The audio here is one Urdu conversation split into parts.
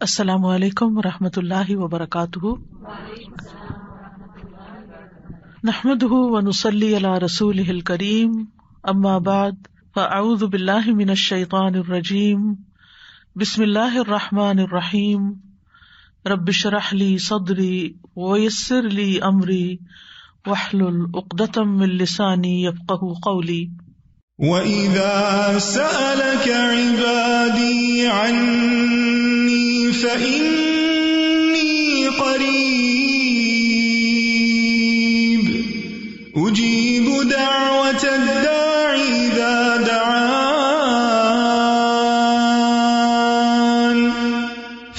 السلام علیکم ورحمۃ اللہ وبرکاتہ، نحمده ونصلی علی رسولہ الکریم، اما بعد فاعوذ باللہ من الشیطان الرجیم، بسم اللہ الرحمن الرحیم، رب اشرح لی صدری ویسر لی امری واحلل عقدۃ من لسانی یفقہوا قولی۔ وَإِذَا سَأَلَكَ عِبَادِي عَنِّي فَإِنِّي قَرِيبٌ أُجِيبُ دَعْوَةَ الدَّاعِ إِذَا دَعَانِ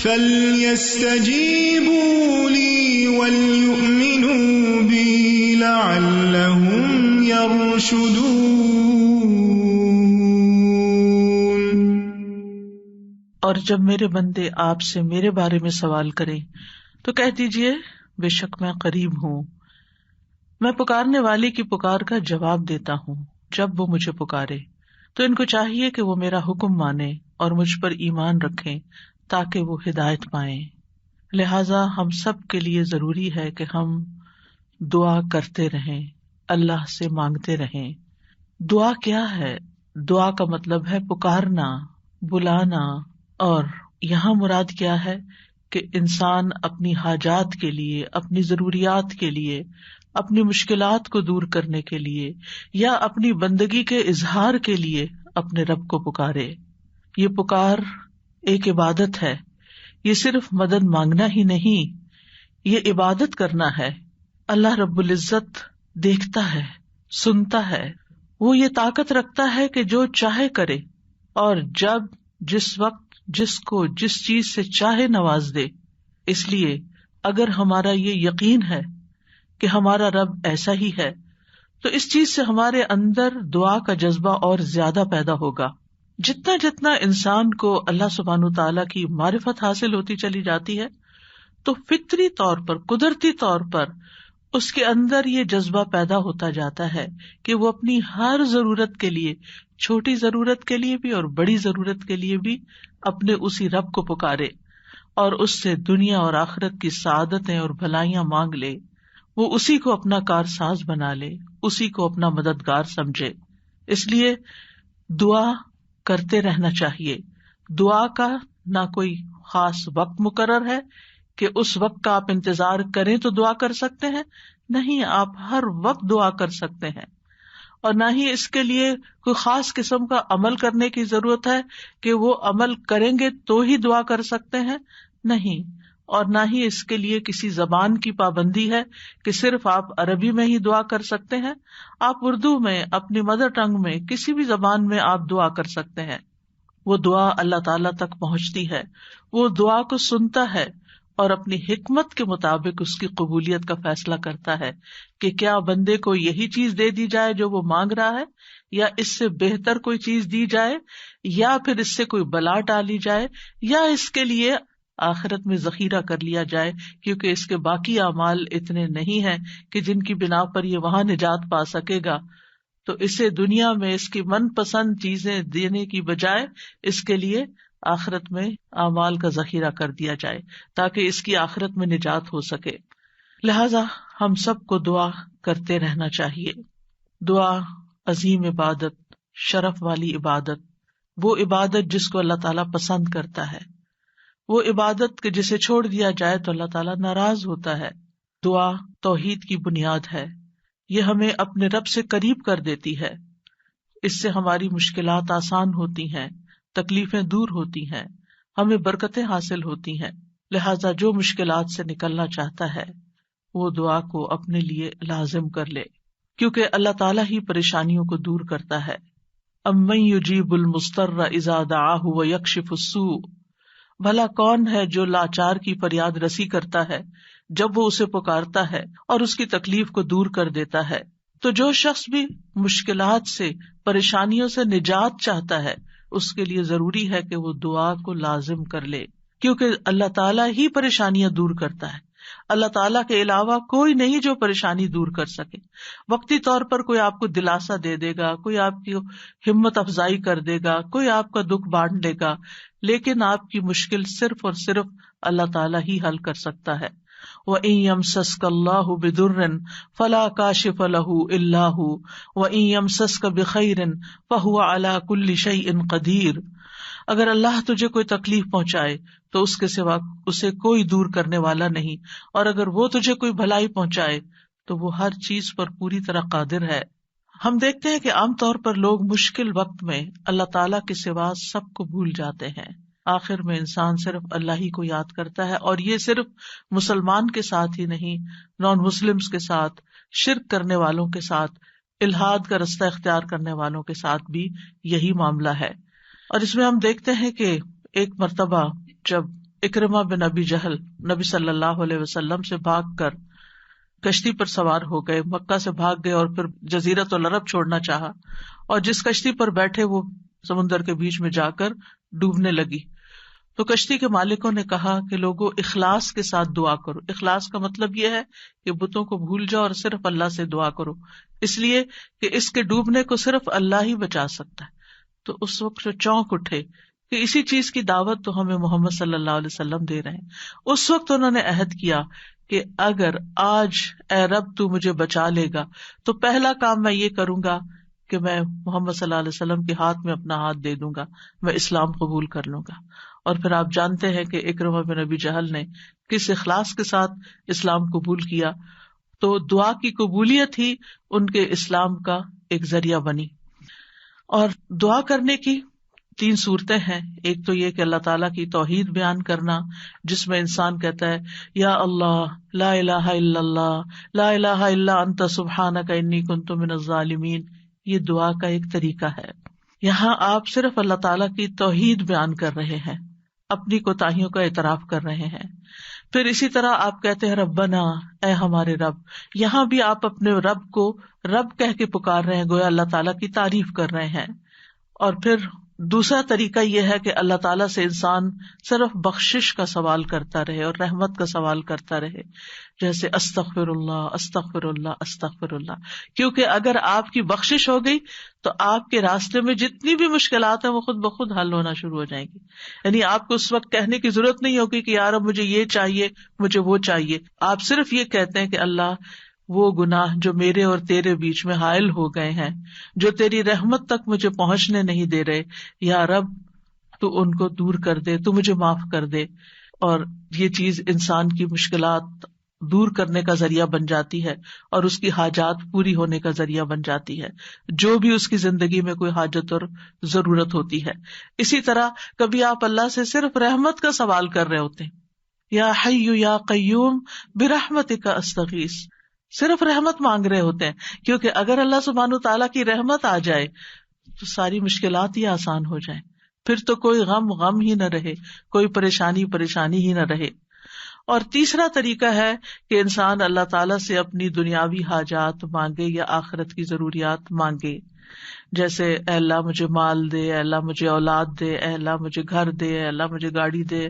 فَلْيَسْتَجِيبُوا لِي وَلْيُؤْمِنُوا بِي لَعَلَّهُمْ يَرْشُدُونَ۔ اور جب میرے بندے آپ سے میرے بارے میں سوال کریں تو کہہ دیجئے بے شک میں قریب ہوں، میں پکارنے والے کی پکار کا جواب دیتا ہوں جب وہ مجھے پکارے۔ تو ان کو چاہیے کہ وہ میرا حکم مانیں اور مجھ پر ایمان رکھیں تاکہ وہ ہدایت پائیں۔ لہذا ہم سب کے لیے ضروری ہے کہ ہم دعا کرتے رہیں، اللہ سے مانگتے رہیں۔ دعا کیا ہے؟ دعا کا مطلب ہے پکارنا، بلانا، اور یہاں مراد کیا ہے کہ انسان اپنی حاجات کے لیے، اپنی ضروریات کے لیے، اپنی مشکلات کو دور کرنے کے لیے یا اپنی بندگی کے اظہار کے لیے اپنے رب کو پکارے۔ یہ پکار ایک عبادت ہے، یہ صرف مدد مانگنا ہی نہیں، یہ عبادت کرنا ہے۔ اللہ رب العزت دیکھتا ہے، سنتا ہے، وہ یہ طاقت رکھتا ہے کہ جو چاہے کرے اور جب، جس وقت، جس کو جس چیز سے چاہے نواز دے۔ اس لیے اگر ہمارا یہ یقین ہے کہ ہمارا رب ایسا ہی ہے تو اس چیز سے ہمارے اندر دعا کا جذبہ اور زیادہ پیدا ہوگا۔ جتنا جتنا انسان کو اللہ سبحانہ وتعالیٰ کی معرفت حاصل ہوتی چلی جاتی ہے تو فطری طور پر، قدرتی طور پر اس کے اندر یہ جذبہ پیدا ہوتا جاتا ہے کہ وہ اپنی ہر ضرورت کے لیے، چھوٹی ضرورت کے لیے بھی اور بڑی ضرورت کے لیے بھی اپنے اسی رب کو پکارے اور اس سے دنیا اور آخرت کی سعادتیں اور بھلائیاں مانگ لے۔ وہ اسی کو اپنا کارساز بنا لے، اسی کو اپنا مددگار سمجھے۔ اس لیے دعا کرتے رہنا چاہیے۔ دعا کا نہ کوئی خاص وقت مقرر ہے کہ اس وقت کا آپ انتظار کریں تو دعا کر سکتے ہیں، نہیں، آپ ہر وقت دعا کر سکتے ہیں۔ اور نہ ہی اس کے لیے کوئی خاص قسم کا عمل کرنے کی ضرورت ہے کہ وہ عمل کریں گے تو ہی دعا کر سکتے ہیں، نہیں۔ اور نہ ہی اس کے لیے کسی زبان کی پابندی ہے کہ صرف آپ عربی میں ہی دعا کر سکتے ہیں۔ آپ اردو میں، اپنی مدر ٹنگ میں، کسی بھی زبان میں آپ دعا کر سکتے ہیں۔ وہ دعا اللہ تعالیٰ تک پہنچتی ہے، وہ دعا کو سنتا ہے اور اپنی حکمت کے مطابق اس کی قبولیت کا فیصلہ کرتا ہے کہ کیا بندے کو یہی چیز دے دی جائے جو وہ مانگ رہا ہے، یا اس سے بہتر کوئی چیز دی جائے، یا پھر اس سے کوئی بلا ٹالی جائے، یا اس کے لیے آخرت میں ذخیرہ کر لیا جائے، کیونکہ اس کے باقی اعمال اتنے نہیں ہیں کہ جن کی بنا پر یہ وہاں نجات پا سکے گا۔ تو اسے دنیا میں اس کی من پسند چیزیں دینے کی بجائے اس کے لیے آخرت میں اعمال کا ذخیرہ کر دیا جائے تاکہ اس کی آخرت میں نجات ہو سکے۔ لہذا ہم سب کو دعا کرتے رہنا چاہیے۔ دعا عظیم عبادت، شرف والی عبادت، وہ عبادت جس کو اللہ تعالیٰ پسند کرتا ہے، وہ عبادت کہ جسے چھوڑ دیا جائے تو اللہ تعالیٰ ناراض ہوتا ہے۔ دعا توحید کی بنیاد ہے، یہ ہمیں اپنے رب سے قریب کر دیتی ہے، اس سے ہماری مشکلات آسان ہوتی ہیں، تکلیفیں دور ہوتی ہیں، ہمیں برکتیں حاصل ہوتی ہیں۔ لہذا جو مشکلات سے نکلنا چاہتا ہے وہ دعا کو اپنے لیے لازم کر لے، کیونکہ اللہ تعالیٰ ہی پریشانیوں کو دور کرتا ہے۔ امن یجیب المضطر اذا دعاہ ویکشف السوء، بھلا کون ہے جو لاچار کی فریاد رسی کرتا ہے جب وہ اسے پکارتا ہے اور اس کی تکلیف کو دور کر دیتا ہے۔ تو جو شخص بھی مشکلات سے، پریشانیوں سے نجات چاہتا ہے اس کے لیے ضروری ہے کہ وہ دعا کو لازم کر لے، کیونکہ اللہ تعالیٰ ہی پریشانیاں دور کرتا ہے۔ اللہ تعالیٰ کے علاوہ کوئی نہیں جو پریشانی دور کر سکے۔ وقتی طور پر کوئی آپ کو دلاسا دے دے گا، کوئی آپ کی ہمت افزائی کر دے گا، کوئی آپ کا دکھ بانٹ لے گا، لیکن آپ کی مشکل صرف اور صرف اللہ تعالیٰ ہی حل کر سکتا ہے. وَإِن يَمْسَسْكَ اللَّهُ بِضُرٍّ فَلَا كَاشِفَ لَهُ إِلَّا هُوَ وَإِن يَمْسَسْكَ بِخَيْرٍ فَهُوَ عَلَى كُلِّ شَيْءٍ قَدِيرٌ. اگر اللہ تجھے کوئی تکلیف پہنچائے تو اس کے سوا اسے کوئی دور کرنے والا نہیں، اور اگر وہ تجھے کوئی بھلائی پہنچائے تو وہ ہر چیز پر پوری طرح قادر ہے. ہم دیکھتے ہیں کہ عام طور پر لوگ مشکل وقت میں اللہ تعالیٰ کے سوا سب کو بھول جاتے ہیں. آخر میں انسان صرف اللہ ہی کو یاد کرتا ہے، اور یہ صرف مسلمان کے ساتھ ہی نہیں، نان مسلمز کے ساتھ، شرک کرنے والوں کے ساتھ، الحاد کا رستہ اختیار کرنے والوں کے ساتھ بھی یہی معاملہ ہے. اور اس میں ہم دیکھتے ہیں کہ ایک مرتبہ جب اکرمہ بن ابی جہل نبی صلی اللہ علیہ وسلم سے بھاگ کر کشتی پر سوار ہو گئے، مکہ سے بھاگ گئے اور پھر جزیرۃ العرب چھوڑنا چاہا، اور جس کشتی پر بیٹھے وہ سمندر کے بیچ میں جا کر ڈوبنے لگی. تو کشتی کے مالکوں نے کہا کہ لوگوں اخلاص کے ساتھ دعا کرو. اخلاص کا مطلب یہ ہے کہ بتوں کو بھول جاؤ اور صرف اللہ سے دعا کرو، اس لیے کہ اس کے ڈوبنے کو صرف اللہ ہی بچا سکتا ہے. تو اس وقت جو چونک اٹھے کہ اسی چیز کی دعوت تو ہمیں محمد صلی اللہ علیہ وسلم دے رہے ہیں. اس وقت انہوں نے عہد کیا کہ اگر آج اے رب تو مجھے بچا لے گا تو پہلا کام میں یہ کروں گا کہ میں محمد صلی اللہ علیہ وسلم کے ہاتھ میں اپنا ہاتھ دے دوں گا، میں اسلام قبول کر لوں گا. اور پھر آپ جانتے ہیں کہ اکرمہ بن ابی جہل نے کس اخلاص کے ساتھ اسلام قبول کیا. تو دعا کی قبولیت ہی ان کے اسلام کا ایک ذریعہ بنی. اور دعا کرنے کی 3 صورتیں ہیں. ایک تو یہ کہ اللہ تعالیٰ کی توحید بیان کرنا، جس میں انسان کہتا ہے یا اللہ لا الہ الا اللہ لا الہ الا انت سبحانک انی کنت من الظالمین. یہ دعا کا ایک طریقہ ہے. یہاں آپ صرف اللہ تعالیٰ کی توحید بیان کر رہے ہیں، اپنی کوتاہیوں کا اعتراف کر رہے ہیں. پھر اسی طرح آپ کہتے ہیں ربنا، اے ہمارے رب. یہاں بھی آپ اپنے رب کو رب کہہ کے پکار رہے ہیں، گویا اللہ تعالیٰ کی تعریف کر رہے ہیں. اور پھر دوسرا طریقہ یہ ہے کہ اللہ تعالیٰ سے انسان صرف بخشش کا سوال کرتا رہے اور رحمت کا سوال کرتا رہے، جیسے استغفر اللہ استغفر اللہ استغفر اللہ. کیونکہ اگر آپ کی بخشش ہو گئی تو آپ کے راستے میں جتنی بھی مشکلات ہیں وہ خود بخود حل ہونا شروع ہو جائیں گی. یعنی آپ کو اس وقت کہنے کی ضرورت نہیں ہوگی کہ یار اب مجھے یہ چاہیے مجھے وہ چاہیے. آپ صرف یہ کہتے ہیں کہ اللہ وہ گناہ جو میرے اور تیرے بیچ میں حائل ہو گئے ہیں، جو تیری رحمت تک مجھے پہنچنے نہیں دے رہے، یا رب تو ان کو دور کر دے، تو مجھے معاف کر دے. اور یہ چیز انسان کی مشکلات دور کرنے کا ذریعہ بن جاتی ہے اور اس کی حاجات پوری ہونے کا ذریعہ بن جاتی ہے، جو بھی اس کی زندگی میں کوئی حاجت اور ضرورت ہوتی ہے. اسی طرح کبھی آپ اللہ سے صرف رحمت کا سوال کر رہے ہوتے ہیں، یا حی یا قیوم برحمتک استغیث، صرف رحمت مانگ رہے ہوتے ہیں. کیونکہ اگر اللہ سبحانہ تعالیٰ کی رحمت آ جائے تو ساری مشکلات ہی آسان ہو جائیں، پھر تو کوئی غم ہی نہ رہے، کوئی پریشانی ہی نہ رہے. اور تیسرا طریقہ ہے کہ انسان اللہ تعالیٰ سے اپنی دنیاوی حاجات مانگے یا آخرت کی ضروریات مانگے، جیسے اے اللہ مجھے مال دے، اے اللہ مجھے اولاد دے، اے اللہ مجھے گھر دے، اے اللہ مجھے گاڑی دے.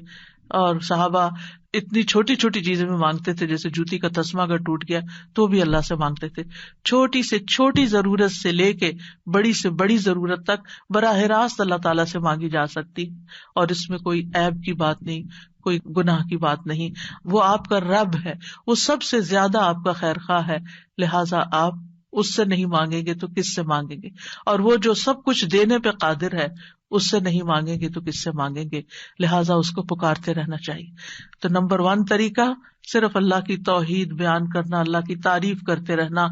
اور صحابہ اتنی چھوٹی چھوٹی چیزیں بھی مانگتے تھے، جیسے جوتی کا تسمہ اگر ٹوٹ گیا تو بھی اللہ سے مانگتے تھے. چھوٹی سے چھوٹی ضرورت سے لے کے بڑی سے بڑی ضرورت تک براہ راست اللہ تعالیٰ سے مانگی جا سکتی، اور اس میں کوئی عیب کی بات نہیں، کوئی گناہ کی بات نہیں. وہ آپ کا رب ہے، وہ سب سے زیادہ آپ کا خیر خواہ ہے، لہٰذا آپ اس سے نہیں مانگیں گے تو کس سے مانگیں گے؟ اور وہ جو سب کچھ دینے پہ قادر ہے اس سے نہیں مانگیں گے تو کس سے مانگیں گے؟ لہٰذا اس کو پکارتے رہنا چاہیے. تو نمبر 1 طریقہ صرف اللہ کی توحید بیان کرنا، اللہ کی تعریف کرتے رہنا.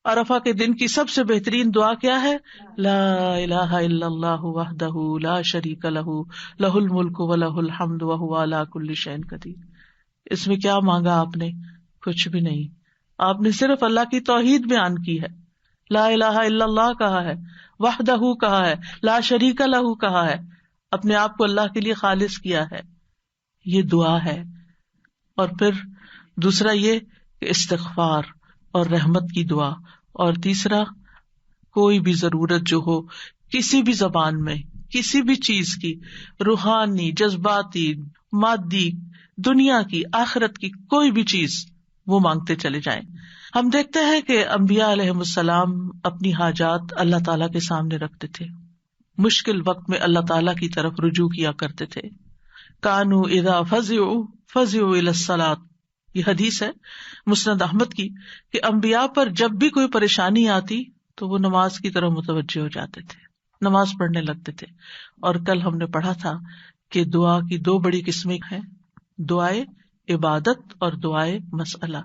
عرفہ کے دن کی سب سے بہترین دعا کیا ہے؟ لا الہ الا اللہ وحدہ لا شریک لہ لہ الملک ولہ الحمد وہو علی کل شیء قدیر. اس میں کیا مانگا آپ نے؟ کچھ بھی نہیں. آپ نے صرف اللہ کی توحید بیان کی ہے، لا الہ الا اللہ کہا ہے، وحدہ کہا ہے، لا شریک لہ کہا ہے، اپنے آپ کو اللہ کے لیے خالص کیا ہے. یہ دعا ہے. اور پھر دوسرا یہ کہ استغفار اور رحمت کی دعا. اور تیسرا کوئی بھی ضرورت جو ہو کسی بھی زبان میں، کسی بھی چیز کی، روحانی، جذباتی، مادی، دنیا کی، آخرت کی، کوئی بھی چیز وہ مانگتے چلے جائیں. ہم دیکھتے ہیں کہ انبیاء علیہم السلام اپنی حاجات اللہ تعالیٰ کے سامنے رکھتے تھے. مشکل وقت میں اللہ تعالیٰ کی طرف رجوع کیا کرتے تھے. کانوا اذا فزعوا الی الصلاۃ، یہ حدیث ہے مسند احمد کی کہ انبیاء پر جب بھی کوئی پریشانی آتی تو وہ نماز کی طرف متوجہ ہو جاتے تھے، نماز پڑھنے لگتے تھے. اور کل ہم نے پڑھا تھا کہ دعا کی دو بڑی قسمیں ہیں، دعائے عبادت اور دعائے مسئلہ.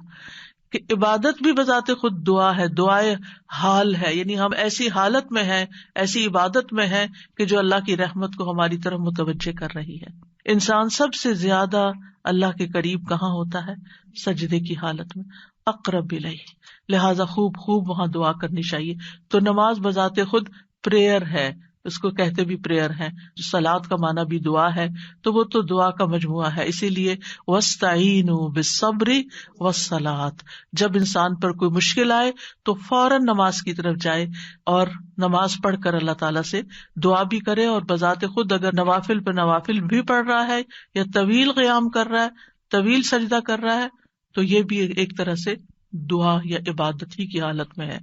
کہ عبادت بھی بذات خود دعا ہے، دعائے حال ہے، یعنی ہم ایسی حالت میں ہیں، ایسی عبادت میں ہیں کہ جو اللہ کی رحمت کو ہماری طرف متوجہ کر رہی ہے. انسان سب سے زیادہ اللہ کے قریب کہاں ہوتا ہے؟ سجدے کی حالت میں، اقرب الیہ. لہذا خوب وہاں دعا کرنی چاہیے. تو نماز بذات خود پریئر ہے، اس کو کہتے بھی پریئر ہے. صلاۃ کا معنی بھی دعا ہے، تو وہ تو دعا کا مجموعہ ہے. اسی لیے وَاسْتَعِینُوا بِالصَّبْرِ وَالصَّلَاۃِ، جب انسان پر کوئی مشکل آئے تو فوراً نماز کی طرف جائے اور نماز پڑھ کر اللہ تعالیٰ سے دعا بھی کرے. اور بذات خود اگر نوافل پہ نوافل بھی پڑھ رہا ہے یا طویل قیام کر رہا ہے، طویل سجدہ کر رہا ہے، تو یہ بھی ایک طرح سے دعا یا عبادت ہی کی حالت میں ہے.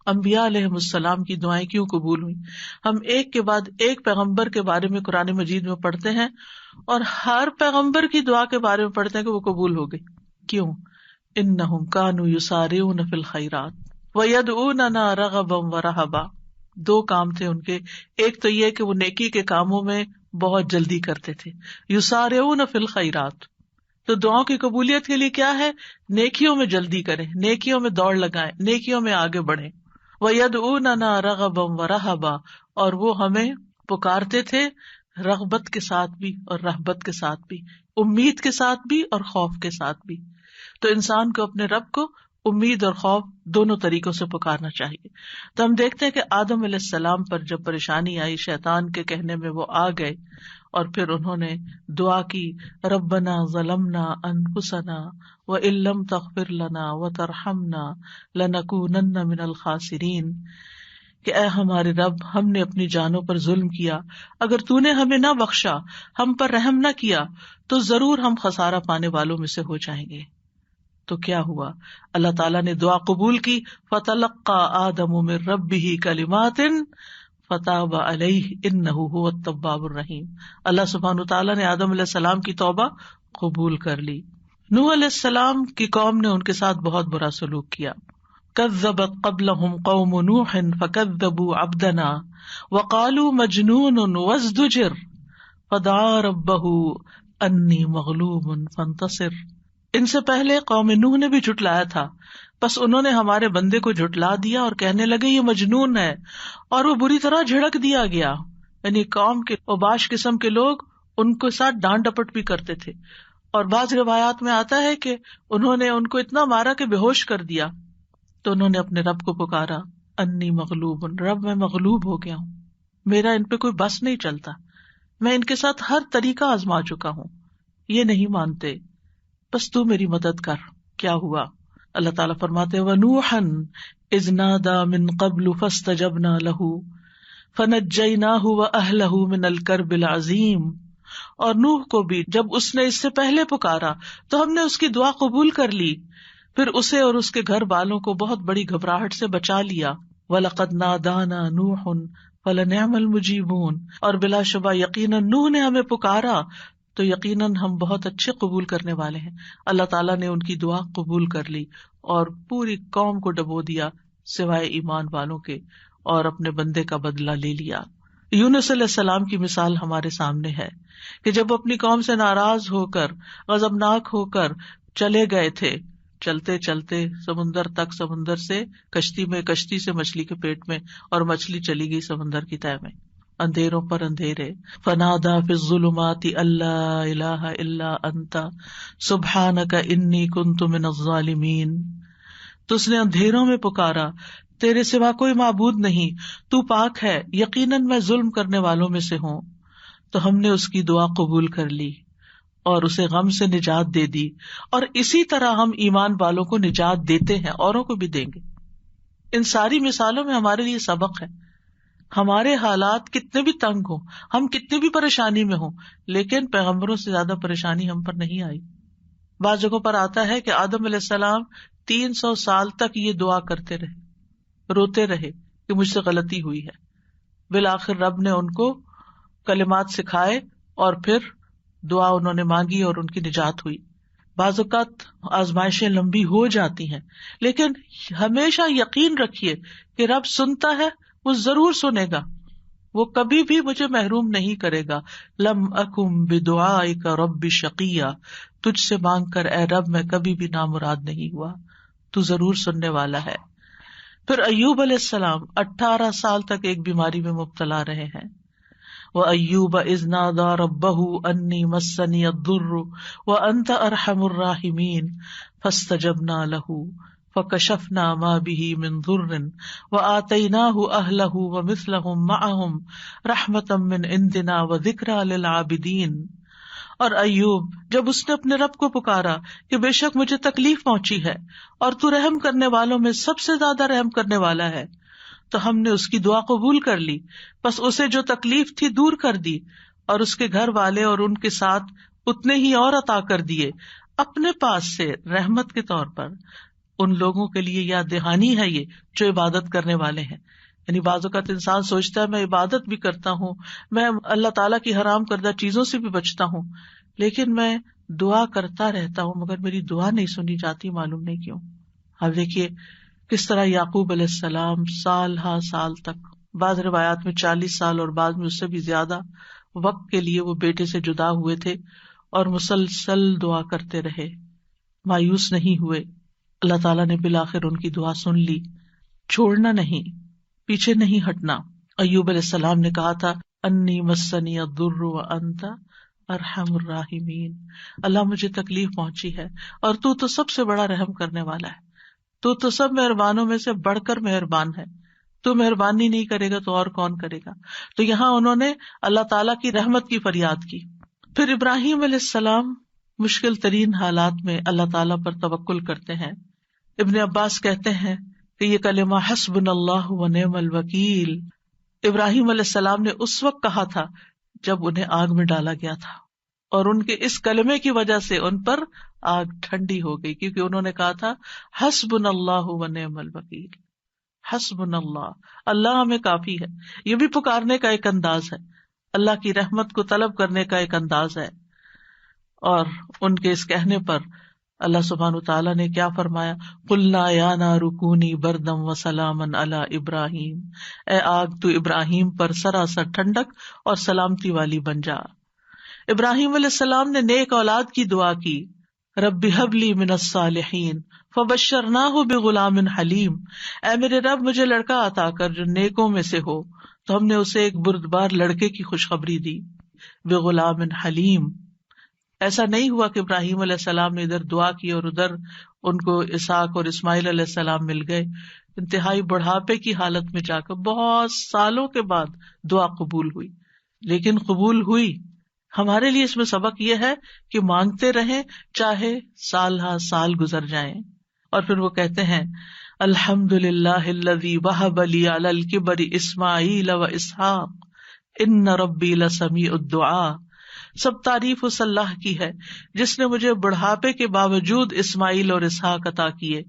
انبیاء علیہ السلام کی دعائیں کیوں قبول ہوئی؟ ہم ایک کے بعد ایک پیغمبر کے بارے میں قرآن مجید میں پڑھتے ہیں اور ہر پیغمبر کی دعا کے بارے میں پڑھتے ہیں کہ وہ قبول ہو گئی. کیوں؟ انہم کانوا یسارعون فی الخیرات ویدعوننا رغبا ورہبا. دو کام تھے ان کے. ایک تو یہ کہ وہ نیکی کے کاموں میں بہت جلدی کرتے تھے، یسارعون فی الخیرات. تو دعاؤں کی قبولیت کے لیے کیا ہے؟ نیکیوں میں جلدی کریں، نیکیوں میں دوڑ لگائیں، نیکیوں میں آگے بڑھیں. وَيَدْعُونَنَا رَغَبًا وَرَهَبًا، اور وہ ہمیں پکارتے تھے رغبت کے ساتھ بھی اور رہبت کے ساتھ بھی، امید کے ساتھ بھی اور خوف کے ساتھ بھی. تو انسان کو اپنے رب کو امید اور خوف دونوں طریقوں سے پکارنا چاہیے. تو ہم دیکھتے ہیں کہ آدم علیہ السلام پر جب پریشانی آئی، شیطان کے کہنے میں وہ آ گئے اور پھر انہوں نے دعا کی، ربنا ظلمنا انفسنا وان لم تغفر لنا وترحمنا لنکونن من الخاسرین، کہ اے ہمارے رب، ہم نے اپنی جانوں پر ظلم کیا، اگر تو نے ہمیں نہ بخشا، ہم پر رحم نہ کیا، تو ضرور ہم خسارہ پانے والوں میں سے ہو جائیں گے. تو کیا ہوا؟ اللہ تعالیٰ نے دعا قبول کی. فتلقى آدم من ربه کلمات فتاب علیہ انہ هو التواب الرحیم. اللہ سبحانہ وتعالیٰ نے آدم علیہ السلام کی توبہ قبول کر لی. نوح علیہ السلام کی قوم نے ان کے ساتھ بہت برا سلوک کیا. کذبت قبلہم قوم نوح فکذبوا عبدنا وقالوا مجنون وازدجر فدعا ربہ انی مغلوب فانتصر. ان سے پہلے قوم نوح نے بھی جھٹلایا تھا، بس انہوں نے ہمارے بندے کو جھٹلا دیا اور کہنے لگے یہ مجنون ہے، اور وہ بری طرح جھڑک دیا گیا. یعنی قوم کے اوباش قسم کے لوگ ان کے ساتھ ڈانٹ ڈپٹ بھی کرتے تھے. اور بعض روایات میں آتا ہے کہ انہوں نے ان کو اتنا مارا کہ بے ہوش کر دیا. تو انہوں نے اپنے رب کو پکارا، انی مغلوب، رب میں مغلوب ہو گیا ہوں، میرا ان پہ کوئی بس نہیں چلتا، میں ان کے ساتھ ہر طریقہ آزما چکا ہوں، یہ نہیں مانتے، بس تو میری مدد کر. کیا ہوا؟ اللہ تعالیٰ فرماتے وَنُوحًا إِذْ نَادَى مِن قَبْلُ فَاسْتَجَبْنَا لَهُ فَنَجَّيْنَاهُ وَأَهْلَهُ مِنَ الْكَرْبِ الْعَظِيمِ. اور نوح کو بھی جب اس نے اس سے پہلے پکارا تو ہم نے اس کی دعا قبول کر لی، پھر اسے اور اس کے گھر والوں کو بہت بڑی گھبراہٹ سے بچا لیا. وَلَقَدْ نَادَانَا نُوحٌ فَلَنِعْمَ الْمُجِيبُونَ، اور بلا شبہ یقیناً نوح نے ہمیں پکارا تو یقیناً ہم بہت اچھے قبول کرنے والے ہیں. اللہ تعالیٰ نے ان کی دعا قبول کر لی اور پوری قوم کو ڈبو دیا سوائے ایمان والوں کے، اور اپنے بندے کا بدلہ لے لیا. یونس علیہ السلام کی مثال ہمارے سامنے ہے کہ جب اپنی قوم سے ناراض ہو کر، غضبناک ہو کر چلے گئے تھے، چلتے چلتے سمندر تک، سمندر سے کشتی میں، کشتی سے مچھلی کے پیٹ میں، اور مچھلی چلی گئی سمندر کی تہہ میں، اندھیروں پر اندھیرے. فنادا فی الظلمات الا الہ الا انت سبحانک انی کنت من الظالمین. تو اس نے اندھیروں میں پکارا، تیرے سوا کوئی معبود نہیں، تو پاک ہے، یقیناً میں ظلم کرنے والوں میں سے ہوں. تو ہم نے اس کی دعا قبول کر لی اور اسے غم سے نجات دے دی، اور اسی طرح ہم ایمان والوں کو نجات دیتے ہیں، اوروں کو بھی دیں گے. ان ساری مثالوں میں ہمارے لیے سبق ہے. ہمارے حالات کتنے بھی تنگ ہوں، ہم کتنی بھی پریشانی میں ہوں، لیکن پیغمبروں سے زیادہ پریشانی ہم پر نہیں آئی. بعض جگہوں پر آتا ہے کہ آدم علیہ السلام 300 سال تک یہ دعا کرتے رہے، روتے رہے کہ مجھ سے غلطی ہوئی ہے. بالآخر رب نے ان کو کلمات سکھائے اور پھر دعا انہوں نے مانگی اور ان کی نجات ہوئی. بعض اوقات آزمائشیں لمبی ہو جاتی ہیں، لیکن ہمیشہ یقین رکھیے کہ رب سنتا ہے، وہ ضرور سنے گا، وہ کبھی بھی مجھے محروم نہیں کرے گا. لم اکم بدعائک رب شقیہ، تجھ سے مانگ کر اے رب میں کبھی بھی نامراد نہیں ہوا، تو ضرور سننے والا ہے. پھر ایوب علیہ السلام 18 سال تک ایک بیماری میں مبتلا رہے ہیں. وَأَيُّوبَ إِذْ نَادَى رَبَّهُ أَنِّي مَسَّنِيَ الضُّرُّ وَأَنْتَ أَرْحَمُ الرَّاحِمِينَ فَاسْتَجَبْنَا لَهُ فَكَشَفْنَا مَا بِهِ مِنْ ضُرٍّ وَآتَيْنَاهُ أَهْلَهُ وَمِثْلَهُمْ مَعَهُمْ رَحْمَةً مِنْ عِنْدِنَا وَذِكْرَى لِلْعَابِدِينَ. اور ایوب جب اس نے اپنے رب کو پکارا کہ بے شک مجھے تکلیف پہنچی ہے اور تو رحم کرنے والوں میں سب سے زیادہ رحم کرنے والا ہے، تو ہم نے اس کی دعا قبول کر لی، بس اسے جو تکلیف تھی دور کر دی اور اس کے گھر والے اور ان کے ساتھ اتنے ہی اور عطا کر دیے اپنے پاس سے رحمت کے طور پر. ان لوگوں کے لیے یاد دہانی ہے یہ جو عبادت کرنے والے ہیں. یعنی بعض اوقات انسان سوچتا ہے میں عبادت بھی کرتا ہوں، میں اللہ تعالیٰ کی حرام کردہ چیزوں سے بھی بچتا ہوں، لیکن میں دعا کرتا رہتا ہوں مگر میری دعا نہیں سنی جاتی، معلوم نہیں کیوں. اب دیکھیے کس طرح یعقوب علیہ السلام سال ہا سال تک، بعض روایات میں 40 سال اور بعض میں اس سے بھی زیادہ وقت کے لیے وہ بیٹے سے جدا ہوئے تھے اور مسلسل دعا کرتے رہے، مایوس نہیں ہوئے. اللہ تعالیٰ نے بالآخر ان کی دعا سن لی. چھوڑنا نہیں، پیچھے نہیں ہٹنا. ایوب علیہ السلام نے کہا تھا انی مسنی الضر وانت ارحم الراحمین، اللہ مجھے تکلیف پہنچی ہے اور تو سب سے بڑا رحم کرنے والا ہے، تو سب مہربانوں میں سے بڑھ کر مہربان ہے، تو مہربانی نہیں کرے گا تو اور کون کرے گا. تو یہاں انہوں نے اللہ تعالیٰ کی رحمت کی فریاد کی. پھر ابراہیم علیہ السلام مشکل ترین حالات میں اللہ تعالیٰ پر توکل کرتے ہیں. ابن عباس کہتے ہیں کہ یہ کلمہ حسبنا اللہ ونعم الوکیل ابراہیم علیہ السلام نے اس وقت کہا تھا جب انہیں آگ میں ڈالا گیا تھا، اور ان کے اس کلمے کی وجہ سے ان پر آگ ٹھنڈی ہو گئی، کیونکہ انہوں نے کہا تھا حسبنا اللہ ونعم الوکیل، حسبنا اللہ، اللہ ہمیں کافی ہے. یہ بھی پکارنے کا ایک انداز ہے، اللہ کی رحمت کو طلب کرنے کا ایک انداز ہے. اور ان کے اس کہنے پر اللہ سبحانہ تعالیٰ نے کیا فرمایا، قلنا یا نار کونی بردم وسلاما علی ابراہیم، اے آگ تو ابراہیم پر سراسر ٹھنڈک اور سلامتی والی بن جا. ابراہیم علیہ السلام نے نیک اولاد کی دعا کی، رب ہب لی من الصالحین فبشرناہ بغلام حلیم، اے میرے رب مجھے لڑکا عطا کر جو نیکوں میں سے ہو، تو ہم نے اسے ایک بردبار لڑکے کی خوشخبری دی. بغلام حلیم، ایسا نہیں ہوا کہ ابراہیم علیہ السلام نے ادھر دعا کی اور ادھر ان کو اسحاق اور اسماعیل علیہ السلام مل گئے. انتہائی بڑھاپے کی حالت میں جا کر بہت سالوں کے بعد دعا قبول ہوئی، لیکن قبول ہوئی. ہمارے لیے اس میں سبق یہ ہے کہ مانگتے رہیں چاہے سال ہا سال گزر جائیں. اور پھر وہ کہتے ہیں الحمدللہ الذی وہب لی علی الکبر اسماعیل و اسحاق ان ربی لسمیع الدعاء، سب تعریف اس اللہ کی ہے جس نے مجھے بڑھاپے کے باوجود اسماعیل اور اسحاق عطا کیے،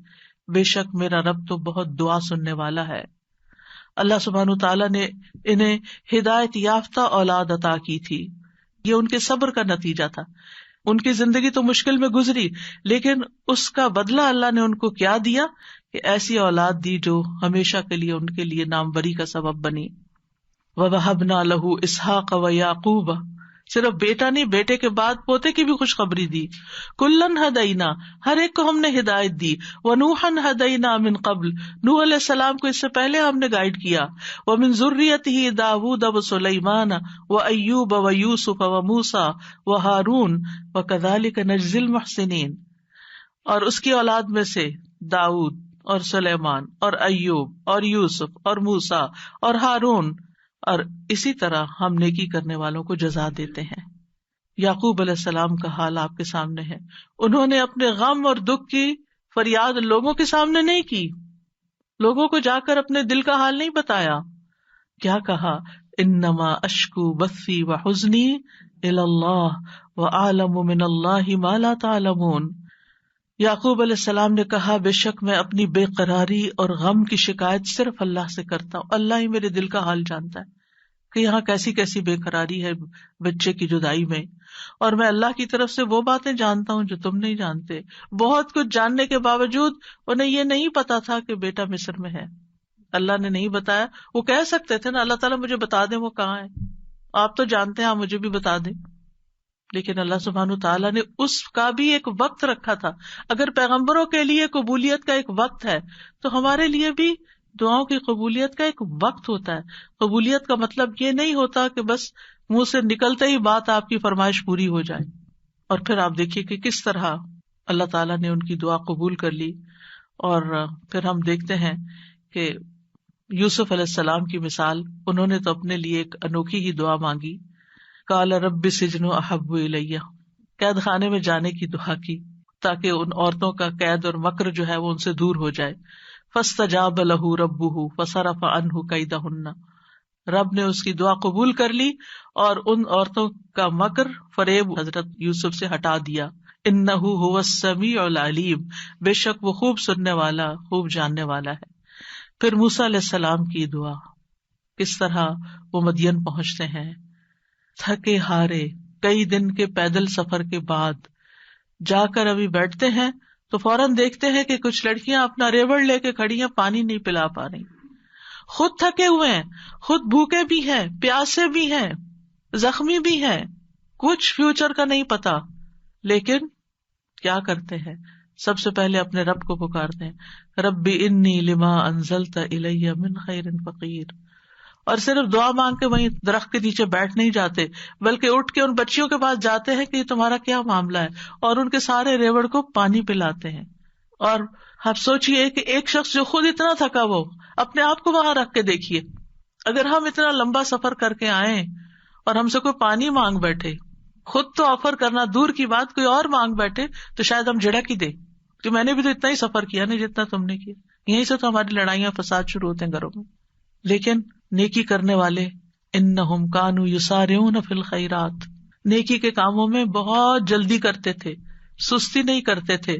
بے شک میرا رب تو بہت دعا سننے والا ہے. اللہ سبحانہ تعالیٰ نے انہیں ہدایت یافتہ اولاد عطا کی تھی، یہ ان کے صبر کا نتیجہ تھا. ان کی زندگی تو مشکل میں گزری، لیکن اس کا بدلہ اللہ نے ان کو کیا دیا کہ ایسی اولاد دی جو ہمیشہ کے لیے ان کے لیے ناموری کا سبب بنی. وَوَهَبْنَا لَهُ إِسْحَاقَ وَيَعْقُوبَ، صرف بیٹا نہیں، بیٹے کے بعد پوتے کی بھی خوشخبری دی. کلن ہدینا، ہر ایک کو ہم نے ہدایت دی. ونوحا ہدینا من قبل، نوح علیہ السلام کو اس سے پہلے ہم نے گائیڈ کیا. ومن ذریتہ داود وسلیمان وایوب ویوسف وموسیٰ وہارون وکذلک نجزی المحسنین، اور اس کی اولاد میں سے داؤد اور سلیمان اور ایوب اور یوسف اور موسیٰ اور ہارون، اور اسی طرح ہم نیکی کرنے والوں کو جزا دیتے ہیں. یعقوب علیہ السلام کا حال آپ کے سامنے ہے. انہوں نے اپنے غم اور دکھ کی فریاد لوگوں کے سامنے نہیں کی، لوگوں کو جا کر اپنے دل کا حال نہیں بتایا. کیا کہا، انما اشکو بثی وحزنی الی اللہ واعلم من اللہ ما لا تعلمون. یعقوب علیہ السلام نے کہا بے شک میں اپنی بے قراری اور غم کی شکایت صرف اللہ سے کرتا ہوں، اللہ ہی میرے دل کا حال جانتا ہے. کہ یہاں کیسی کیسی بے قراری ہے بچے کی جدائی میں، اور میں اللہ کی طرف سے وہ باتیں جانتا ہوں جو تم نہیں جانتے. بہت کچھ جاننے کے باوجود انہیں یہ نہیں پتا تھا کہ بیٹا مصر میں ہے. اللہ نے نہیں بتایا. وہ کہہ سکتے تھے نا اللہ تعالیٰ مجھے بتا دیں وہ کہاں ہے، آپ تو جانتے ہیں آپ مجھے بھی بتا دیں. لیکن اللہ سبحانہ تعالیٰ نے اس کا بھی ایک وقت رکھا تھا. اگر پیغمبروں کے لیے قبولیت کا ایک وقت ہے تو ہمارے لیے بھی دعاؤں کی قبولیت کا ایک وقت ہوتا ہے. قبولیت کا مطلب یہ نہیں ہوتا کہ بس منہ سے نکلتے ہی بات آپ کی فرمائش پوری ہو جائے. اور پھر آپ دیکھیے کہ کس طرح اللہ تعالیٰ نے ان کی دعا قبول کر لی. اور پھر ہم دیکھتے ہیں کہ یوسف علیہ السلام کی مثال، انہوں نے تو اپنے لیے ایک انوکھی ہی دعا مانگی. قال رب السجن احب الی، قید خانے میں جانے کی دعا کی تاکہ ان عورتوں کا قید اور مکر جو ہے وہ ان سے دور ہو جائے. فاستجاب له ربه فصرف عنه کیدہن، رب نے اس کی دعا قبول کر لی اور ان عورتوں کا مکر فریب حضرت یوسف سے ہٹا دیا. انہ هو السمیع العلیم، بے شک وہ خوب سننے والا خوب جاننے والا ہے. پھر موسیٰ علیہ السلام کی دعا، کس طرح وہ مدین پہنچتے ہیں تھکے ہارے، کئی دن کے پیدل سفر کے بعد جا کر ابھی بیٹھتے ہیں تو فوراً دیکھتے ہیں کہ کچھ لڑکیاں اپنا ریوڑ لے کے کھڑی ہیں، پانی نہیں پلا پا رہی. خود تھکے ہوئے ہیں، خود بھوکے بھی ہیں، پیاسے بھی ہیں، زخمی بھی ہیں، کچھ فیوچر کا نہیں پتا. لیکن کیا کرتے ہیں؟ سب سے پہلے اپنے رب کو پکارتے ہیں، رب انی لما انزلت الی من خیر فقیر. اور صرف دعا مانگ کے وہیں درخت کے نیچے بیٹھ نہیں جاتے، بلکہ اٹھ کے ان بچیوں کے پاس جاتے ہیں کہ یہ تمہارا کیا معاملہ ہے، اور ان کے سارے ریوڑ کو پانی پلاتے ہیں. اور آپ سوچئے کہ ایک شخص جو خود اتنا تھکا وہ اپنے آپ کو وہاں رکھ کے دیکھیے. اگر ہم اتنا لمبا سفر کر کے آئیں اور ہم سے کوئی پانی مانگ بیٹھے، خود تو آفر کرنا دور کی بات کوئی اور مانگ بیٹھے تو شاید ہم جھڑک ہی دیں کہ میں نے بھی تو اتنا ہی سفر کیا نہیں جتنا تم نے کیا. یہیں سے تو ہماری لڑائیاں فساد شروع ہوتے ہیں گھروں میں. لیکن نیکی کرنے والے انہم کانوا یسارعون فی الخیرات، نیکی کے کاموں میں بہت جلدی کرتے تھے، سستی نہیں کرتے تھے.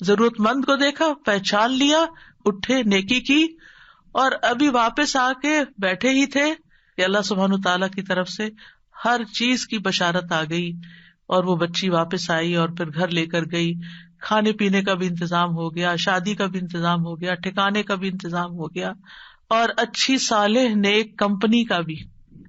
ضرورت مند کو دیکھا، پہچان لیا، اٹھے، نیکی کی، اور ابھی واپس آ کے بیٹھے ہی تھے کہ اللہ سبحانہ تعالیٰ کی طرف سے ہر چیز کی بشارت آ گئی. اور وہ بچی واپس آئی اور پھر گھر لے کر گئی، کھانے پینے کا بھی انتظام ہو گیا، شادی کا بھی انتظام ہو گیا، ٹھکانے کا بھی انتظام ہو گیا، اور اچھی صالح نیک کمپنی کا بھی.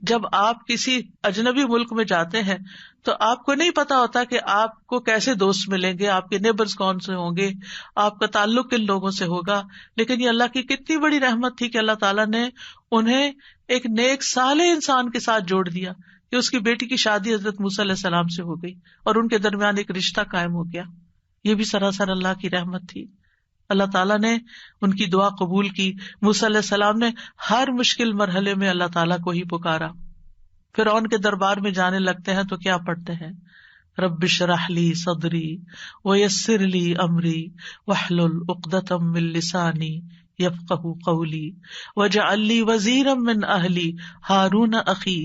جب آپ کسی اجنبی ملک میں جاتے ہیں تو آپ کو نہیں پتا ہوتا کہ آپ کو کیسے دوست ملیں گے، آپ کے نیبرز کون سے ہوں گے، آپ کا تعلق کن لوگوں سے ہوگا. لیکن یہ اللہ کی کتنی بڑی رحمت تھی کہ اللہ تعالیٰ نے انہیں ایک نیک صالح انسان کے ساتھ جوڑ دیا کہ اس کی بیٹی کی شادی حضرت موسیٰ علیہ السلام سے ہو گئی اور ان کے درمیان ایک رشتہ قائم ہو گیا. یہ بھی سراسر اللہ کی رحمت تھی. اللہ تعالیٰ نے ان کی دعا قبول کی. موسیٰ علیہ السلام نے ہر مشکل مرحلے میں اللہ تعالیٰ کو ہی پکارا. فرعون کے دربار میں جانے لگتے ہیں تو کیا پڑھتے ہیں؟ رب اشرح لی صدری ویسر لی امری واحلل عقدۃ من لسانی یفقہوا قولی واجعل لی وزیرا من اہلی ہارون اخی.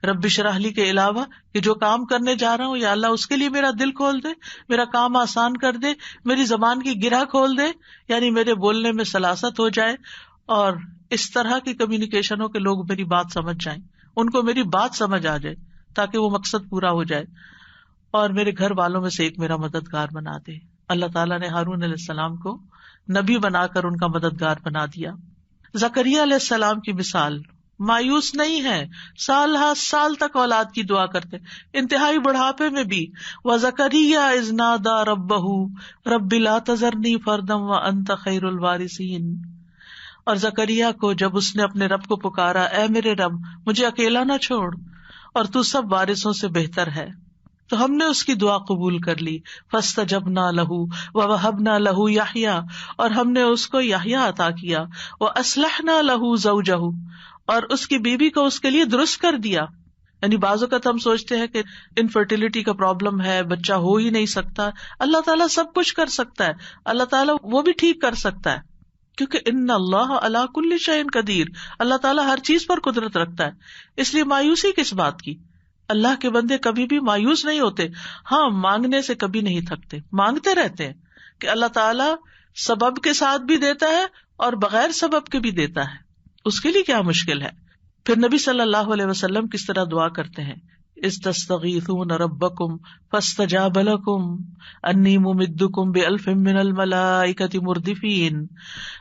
رب اشرح لی کے علاوہ کہ جو کام کرنے جا رہا ہوں یا اللہ اس کے لیے میرا دل کھول دے، میرا کام آسان کر دے، میری زبان کی گرہ کھول دے، یعنی میرے بولنے میں سلاست ہو جائے اور اس طرح کی کمیونیکیشن ہو کہ لوگ میری بات سمجھ جائیں، ان کو میری بات سمجھ آ جائے تاکہ وہ مقصد پورا ہو جائے، اور میرے گھر والوں میں سے ایک میرا مددگار بنا دے. اللہ تعالیٰ نے ہارون علیہ السلام کو نبی بنا کر ان کا مددگار بنا دیا. زکریا علیہ السلام کی مثال، مایوس نہیں ہے، سال ہر سال تک اولاد کی دعا کرتے، انتہائی بڑھاپے میں بھی. وَزَكَرِيَّا إِذْ نَادَىٰ رَبَّهُ رَبِّ لَا تَذَرْنِي فَرْدًا وَأَنْتَ خَيْرُ الْوَارِثِينَ. اور زکریا کو جب اس نے اپنے رب کو پکارا، اے میرے رب مجھے اکیلا نہ چھوڑ اور تو سب وارثوں سے بہتر ہے، تو ہم نے اس کی دعا قبول کر لی. فاستجبنا له ووهبنا له يحيى، اور ہم نے اس کو یحییٰ عطا کیا. واصلحنا له زوجه، اور اس کی بیوی کو اس کے لیے درست کر دیا. یعنی بعض اوقات ہم سوچتے ہیں کہ انفرٹیلٹی کا پرابلم ہے، بچہ ہو ہی نہیں سکتا. اللہ تعالیٰ سب کچھ کر سکتا ہے، اللہ تعالیٰ وہ بھی ٹھیک کر سکتا ہے، کیونکہ ان اللہ علی کل شیء قدیر، اللہ تعالیٰ ہر چیز پر قدرت رکھتا ہے. اس لیے مایوسی کس بات کی؟ اللہ کے بندے کبھی بھی مایوس نہیں ہوتے. ہاں، مانگنے سے کبھی نہیں تھکتے، مانگتے رہتے ہیں کہ اللہ تعالیٰ سبب کے ساتھ بھی دیتا ہے اور بغیر سبب کے بھی دیتا ہے. اس کے لیے کیا مشکل ہے؟ پھر نبی صلی اللہ علیہ وسلم کس طرح دعا کرتے ہیں، استستغیثون ربکم فاستجاب لکم انی ممدکم بألف من الملائکۃ مردفین،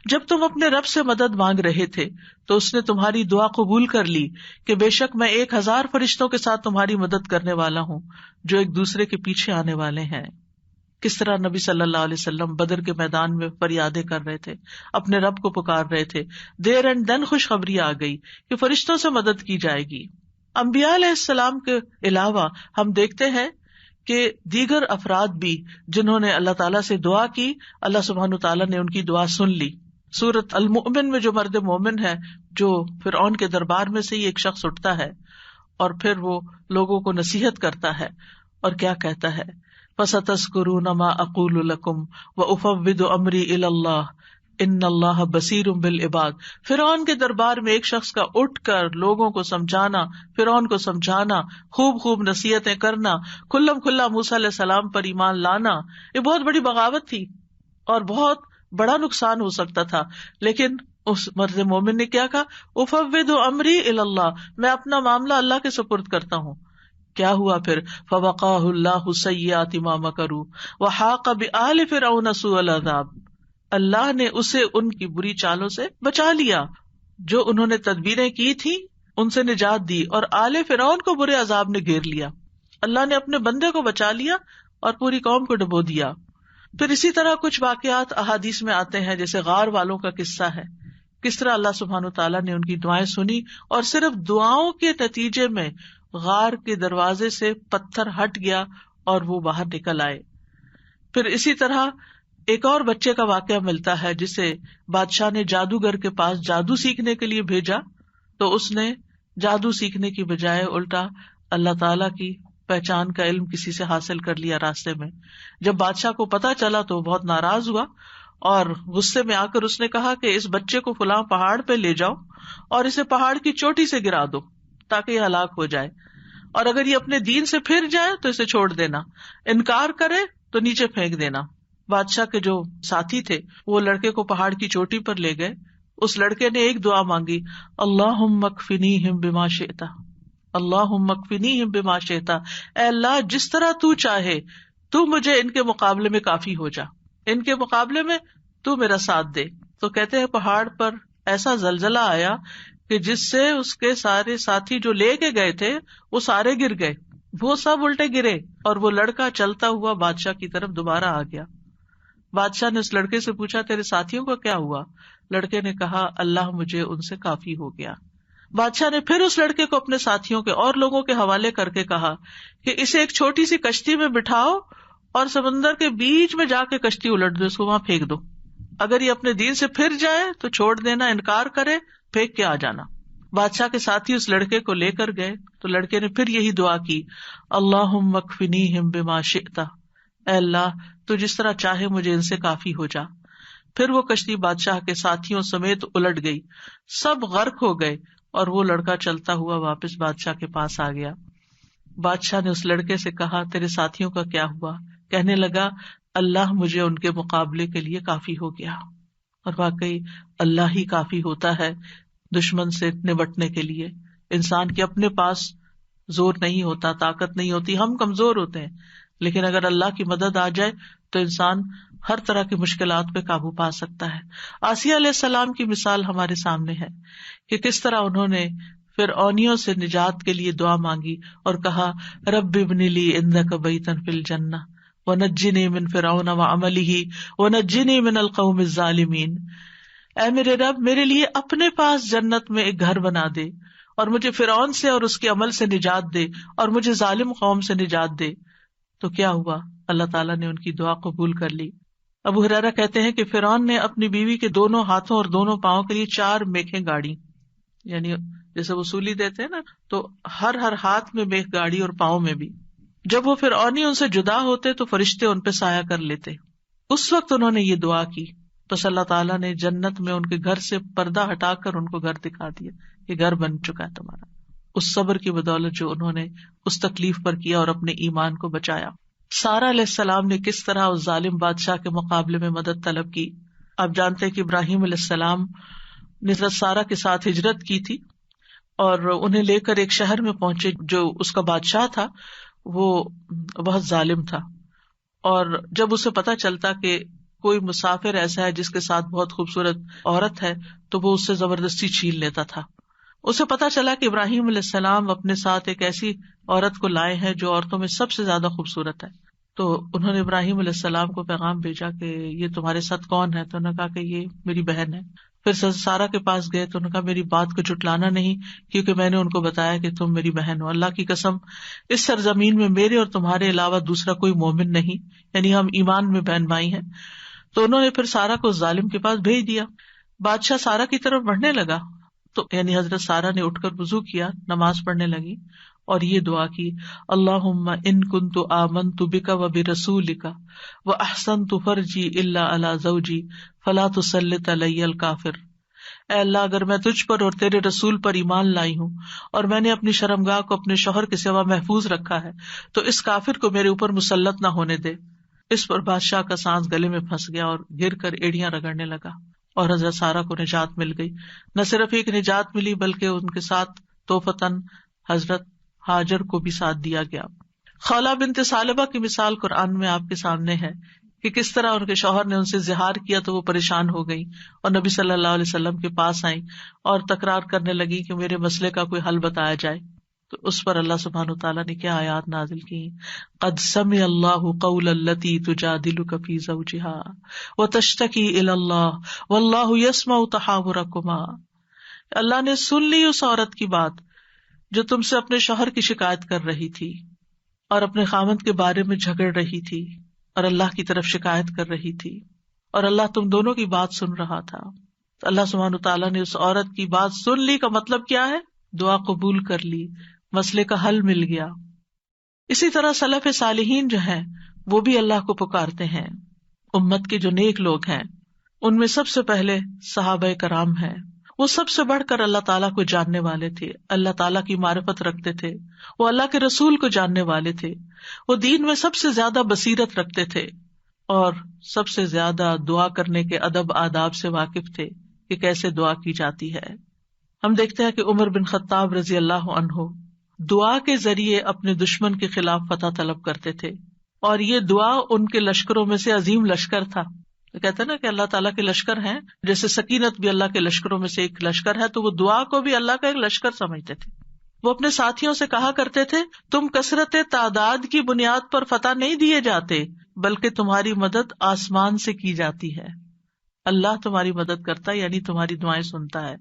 جب تم اپنے رب سے مدد مانگ رہے تھے تو اس نے تمہاری دعا قبول کر لی کہ بے شک میں 1000 فرشتوں کے ساتھ تمہاری مدد کرنے والا ہوں جو ایک دوسرے کے پیچھے آنے والے ہیں۔ کس طرح نبی صلی اللہ علیہ وسلم بدر کے میدان میں فریادیں کر رہے تھے، اپنے رب کو پکار رہے تھے، دیر اینڈ دن خوشخبری آ گئی کہ فرشتوں سے مدد کی جائے گی۔ انبیاء علیہ السلام کے علاوہ ہم دیکھتے ہیں کہ دیگر افراد بھی جنہوں نے اللہ تعالیٰ سے دعا کی، اللہ سبحانہ تعالیٰ نے ان کی دعا سن لی۔ سورۃ المؤمن میں جو مرد مومن ہے، جو فرعون کے دربار میں سے ہی ایک شخص اٹھتا ہے اور پھر وہ لوگوں کو نصیحت کرتا ہے اور کیا کہتا ہے، فَسَتَذْكُرُونَ مَا أَقُولُ لَكُمْ وَأُفَوِّضُ أَمْرِي إِلَى اللَّهِ إِنَّ اللَّهَ بَصِيرٌ بِالْعِبَادِ۔ فرعون کے دربار میں ایک شخص کا اٹھ کر لوگوں کو سمجھانا، فرعون کو سمجھانا، خوب خوب نصیحتیں کرنا، کھلم کھلا موسیٰ علیہ السلام پر ایمان لانا، یہ بہت بڑی بغاوت تھی اور بہت بڑا نقصان ہو سکتا تھا، لیکن اس مرد مومن نے کیا کہا، افوض امری الی اللہ، میں اپنا معاملہ اللہ کے سپرد کرتا ہوں۔ کیا ہوا پھر، فوقاہ اللہ سیئات ما مکروا وحاق بآل فرعون سوء العذاب، اللہ نے اسے ان کی بری چالوں سے بچا لیا، جو انہوں نے تدبیریں کی تھی ان سے نجات دی، اور آل فرعون کو برے عذاب نے گھیر لیا۔ اللہ نے اپنے بندے کو بچا لیا اور پوری قوم کو ڈبو دیا۔ پھر اسی طرح کچھ واقعات احادیث میں آتے ہیں، جیسے غار والوں کا قصہ ہے، کس طرح اللہ سبحانہ تعالیٰ نے ان کی دعائیں سنی اور صرف دعاؤں کے نتیجے میں غار کے دروازے سے پتھر ہٹ گیا اور وہ باہر نکل آئے۔ پھر اسی طرح ایک اور بچے کا واقعہ ملتا ہے جسے بادشاہ نے جادوگر کے پاس جادو سیکھنے کے لیے بھیجا، تو اس نے جادو سیکھنے کی بجائے الٹا اللہ تعالیٰ کی پہچان کا علم کسی سے حاصل کر لیا راستے میں۔ جب بادشاہ کو پتا چلا تو بہت ناراض ہوا اور غصے میں آ کر اس نے کہا کہ اس بچے کو فلاں پہاڑ پہ لے جاؤ اور اسے پہاڑ کی چوٹی سے گرا دو تاکہ یہ ہلاک ہو جائے، اور اگر یہ اپنے دین سے پھر جائے تو اسے چھوڑ دینا، انکار کرے تو نیچے پھینک دینا۔ بادشاہ کے جو ساتھی تھے وہ لڑکے کو پہاڑ کی چوٹی پر لے گئے۔ اس لڑکے نے ایک دعا مانگی، اللہم اکفنیہم بما شئت، اللہم اکفنیہم بما شئت، اے اللہ جس طرح تو چاہے تو مجھے ان کے مقابلے میں کافی ہو جا، ان کے مقابلے میں تو میرا ساتھ دے۔ تو کہتے ہیں پہاڑ پر ایسا زلزلہ آیا کہ جس سے اس کے سارے ساتھی جو لے کے گئے تھے وہ سارے گر گئے، وہ سب الٹے گرے، اور وہ لڑکا چلتا ہوا بادشاہ کی طرف دوبارہ آ گیا۔ بادشاہ نے اس لڑکے سے پوچھا تیرے ساتھیوں کا کیا ہوا؟ لڑکے نے کہا اللہ مجھے ان سے کافی ہو گیا۔ بادشاہ نے پھر اس لڑکے کو اپنے ساتھیوں کے اور لوگوں کے حوالے کر کے کہا کہ اسے ایک چھوٹی سی کشتی میں بٹھاؤ اور سمندر کے بیچ میں جا کے کشتی الٹ دو، اس کو وہاں پھینک دو، اگر یہ اپنے دین سے پھر جائے تو چھوڑ دینا، انکار کرے پھینک کے آ جانا۔ بادشاہ کے ساتھی اس لڑکے کو لے کر گئے تو لڑکے نے پھر یہی دعا کی، اللہم اکفنیہم بما شئت، اے اللہ تو جس طرح چاہے مجھے ان سے کافی ہو جا۔ پھر وہ کشتی بادشاہ کے ساتھیوں سمیت الٹ گئی، سب غرق ہو گئے اور وہ لڑکا چلتا ہوا واپس بادشاہ کے پاس آ گیا۔ بادشاہ نے اس لڑکے سے کہا تیرے ساتھیوں کا کیا ہوا؟ کہنے لگا اللہ مجھے ان کے مقابلے کے لیے کافی ہو گیا۔ اور واقعی اللہ ہی کافی ہوتا ہے دشمن سے نمٹنے کے لیے۔ انسان کے اپنے پاس زور نہیں ہوتا، طاقت نہیں ہوتی، ہم کمزور ہوتے ہیں، لیکن اگر اللہ کی مدد آ جائے تو انسان ہر طرح کی مشکلات پہ قابو پا سکتا ہے۔ آسیہ علیہ السلام کی مثال ہمارے سامنے ہے کہ کس طرح انہوں نے فرعونیوں سے نجات کے لیے دعا مانگی اور کہا رب ابن لی عندک بیتا فی الجنہ ونجنی من فرعون وعملہ ونجنی من القوم الظالمین، اے میرے رب میرے لیے اپنے پاس جنت میں ایک گھر بنا دے اور مجھے فرعون سے اور اس کے عمل سے نجات دے اور مجھے ظالم قوم سے نجات دے۔ تو کیا ہوا؟ اللہ تعالیٰ نے ان کی دعا قبول کر لی۔ ابو ہریرہ کہتے ہیں کہ فرعون نے اپنی بیوی کے دونوں ہاتھوں اور دونوں پاؤں کے لیے 4 میخیں گاڑی، یعنی جیسے وصولی دیتے ہیں نا، تو ہر ہاتھ میں میخ گاڑی اور پاؤں میں بھی۔ جب وہ فرعونی ان سے جدا ہوتے تو فرشتے ان پہ سایہ کر لیتے۔ اس وقت انہوں نے یہ دعا کی، بس اللہ تعالیٰ نے جنت میں ان کے گھر سے پردہ ہٹا کر ان کو گھر دکھا دیا، یہ گھر بن چکا ہے تمہارا، اس صبر کی بدولت جو انہوں نے اس تکلیف پر کیا اور اپنے ایمان کو بچایا۔ سارہ علیہ السلام نے کس طرح اس ظالم بادشاہ کے مقابلے میں مدد طلب کی۔ آپ جانتے ہیں کہ ابراہیم علیہ السلام نے سارہ کے ساتھ ہجرت کی تھی اور انہیں لے کر ایک شہر میں پہنچے. جو اس کا بادشاہ تھا وہ بہت ظالم تھا، اور جب اسے پتا چلتا کہ کوئی مسافر ایسا ہے جس کے ساتھ بہت خوبصورت عورت ہے تو وہ اس سے زبردستی چھین لیتا تھا. اسے پتا چلا کہ ابراہیم علیہ السلام اپنے ساتھ ایک ایسی عورت کو لائے ہیں جو عورتوں میں سب سے زیادہ خوبصورت ہے. تو انہوں نے ابراہیم علیہ السلام کو پیغام بھیجا کہ یہ تمہارے ساتھ کون ہے؟ تو انہوں نے کہا کہ یہ میری بہن ہے. پھر سارا کے پاس گئے تو انہوں نے کہا میری بات کو جھٹلانا نہیں، کیونکہ میں نے ان کو بتایا کہ تم میری بہن ہو. اللہ کی قسم اس سرزمین میں میرے اور تمہارے علاوہ دوسرا کوئی مومن نہیں، یعنی ہم ایمان میں بہن بھائی ہیں. تو انہوں نے پھر سارا کو ظالم کے پاس بھیج دیا. بادشاہ سارا کی طرف بڑھنے لگا تو یعنی حضرت سارا نے اٹھ کر وضو کیا، نماز پڑھنے لگی اور یہ دعا کی، اللہم ان کنت آمنت بک و برسولک و احسنت فرجی الا علی زوجی فلا تسلط علی الکافر. اے اللہ، اگر میں تجھ پر اور تیرے رسول پر ایمان لائی ہوں اور میں نے اپنی شرمگاہ کو اپنے شوہر کے سوا محفوظ رکھا ہے تو اس کافر کو میرے اوپر مسلط نہ ہونے دے. اس پر بادشاہ کا سانس گلے میں پھنس گیا اور گر کر ایڑیاں رگڑنے لگا، اور حضرت سارا کو نجات مل گئی. نہ صرف ایک نجات ملی بلکہ ان کے ساتھ توفتاً حضرت ہاجر کو بھی ساتھ دیا گیا. خولہ بنت ثعلبہ کی مثال قرآن میں آپ کے سامنے ہے کہ کس طرح ان کے شوہر نے ان سے زہار کیا تو وہ پریشان ہو گئی اور نبی صلی اللہ علیہ وسلم کے پاس آئیں اور تکرار کرنے لگی کہ میرے مسئلے کا کوئی حل بتایا جائے. تو اس پر اللہ سبحانہ وتعالیٰ نے کیا آیات نازل کی، قد سمع اللہ قول التی تجادلک فی زوجها وتشتکی الی اللہ واللہ یسمع تحاورکما. اللہ نے سن لی اس عورت کی بات جو تم سے اپنے شوہر کی شکایت کر رہی تھی اور اپنے خاوند کے بارے میں جھگڑ رہی تھی اور اللہ کی طرف شکایت کر رہی تھی، اور اللہ تم دونوں کی بات سن رہا تھا. تو اللہ سبحانہ وتعالیٰ نے اس عورت کی بات سن لی کا مطلب کیا ہے؟ دعا قبول کر لی، مسئلے کا حل مل گیا. اسی طرح سلف صالحین جو ہیں وہ بھی اللہ کو پکارتے ہیں. امت کے جو نیک لوگ ہیں ان میں سب سے پہلے صحابہ کرام ہیں. وہ سب سے بڑھ کر اللہ تعالیٰ کو جاننے والے تھے، اللہ تعالیٰ کی معرفت رکھتے تھے، وہ اللہ کے رسول کو جاننے والے تھے، وہ دین میں سب سے زیادہ بصیرت رکھتے تھے اور سب سے زیادہ دعا کرنے کے ادب آداب سے واقف تھے کہ کیسے دعا کی جاتی ہے. ہم دیکھتے ہیں کہ عمر بن خطاب رضی اللہ عنہ دعا کے ذریعے اپنے دشمن کے خلاف فتح طلب کرتے تھے، اور یہ دعا ان کے لشکروں میں سے عظیم لشکر تھا. کہتے ہیں نا کہ اللہ تعالیٰ کے لشکر ہیں، جیسے سکینت بھی اللہ کے لشکروں میں سے ایک لشکر ہے، تو وہ دعا کو بھی اللہ کا ایک لشکر سمجھتے تھے. وہ اپنے ساتھیوں سے کہا کرتے تھے، تم کثرت تعداد کی بنیاد پر فتح نہیں دیے جاتے بلکہ تمہاری مدد آسمان سے کی جاتی ہے. اللہ تمہاری مدد کرتا ہے، یعنی تمہاری دعائیں سنتا ہے.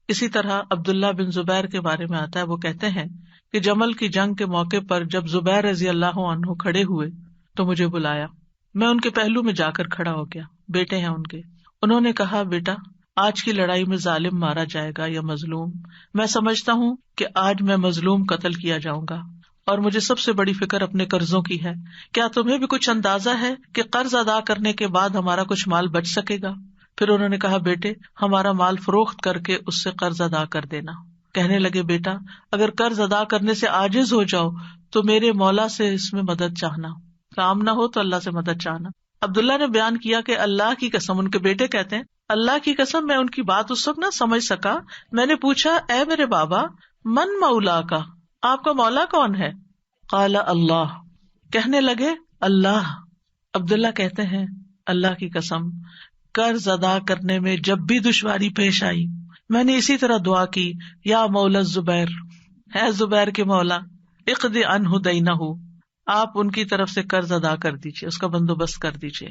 اسی طرح عبداللہ بن زبیر کے بارے میں آتا ہے، وہ کہتے ہیں کہ جمل کی جنگ کے موقع پر جب زبیر رضی اللہ عنہ کھڑے ہوئے تو مجھے بلایا. میں ان کے پہلو میں جا کر کھڑا ہو گیا. بیٹے ہیں ان کے. انہوں نے کہا، بیٹا آج کی لڑائی میں ظالم مارا جائے گا یا مظلوم؟ میں سمجھتا ہوں کہ آج میں مظلوم قتل کیا جاؤں گا، اور مجھے سب سے بڑی فکر اپنے قرضوں کی ہے. کیا تمہیں بھی کچھ اندازہ ہے کہ قرض ادا کرنے کے بعد ہمارا کچھ مال بچ سکے گا؟ پھر انہوں نے کہا، بیٹے ہمارا مال فروخت کر کے اس سے قرض ادا کر دینا. کہنے لگے، بیٹا اگر قرض ادا کرنے سے عاجز ہو جاؤ تو میرے مولا سے اس میں مدد چاہنا، کام نہ ہو تو اللہ سے مدد چاہنا. عبداللہ نے بیان کیا کہ اللہ کی قسم، ان کے بیٹے کہتے ہیں، اللہ کی قسم میں ان کی بات اس وقت نہ سمجھ سکا. میں نے پوچھا، اے میرے بابا، من مولا کا، آپ کا مولا کون ہے؟ قال اللہ. کہنے لگے، اللہ. عبداللہ کہتے ہیں، اللہ کی قسم قرض ادا کرنے میں جب بھی دشواری پیش آئی میں نے اسی طرح دعا کی، یا مولا الزبیر، ہے زبیر کے مولا، اقض عنہ دینہ، آپ ان کی طرف سے قرض ادا کر دیجیے، اس کا بندوبست کر دیجیے.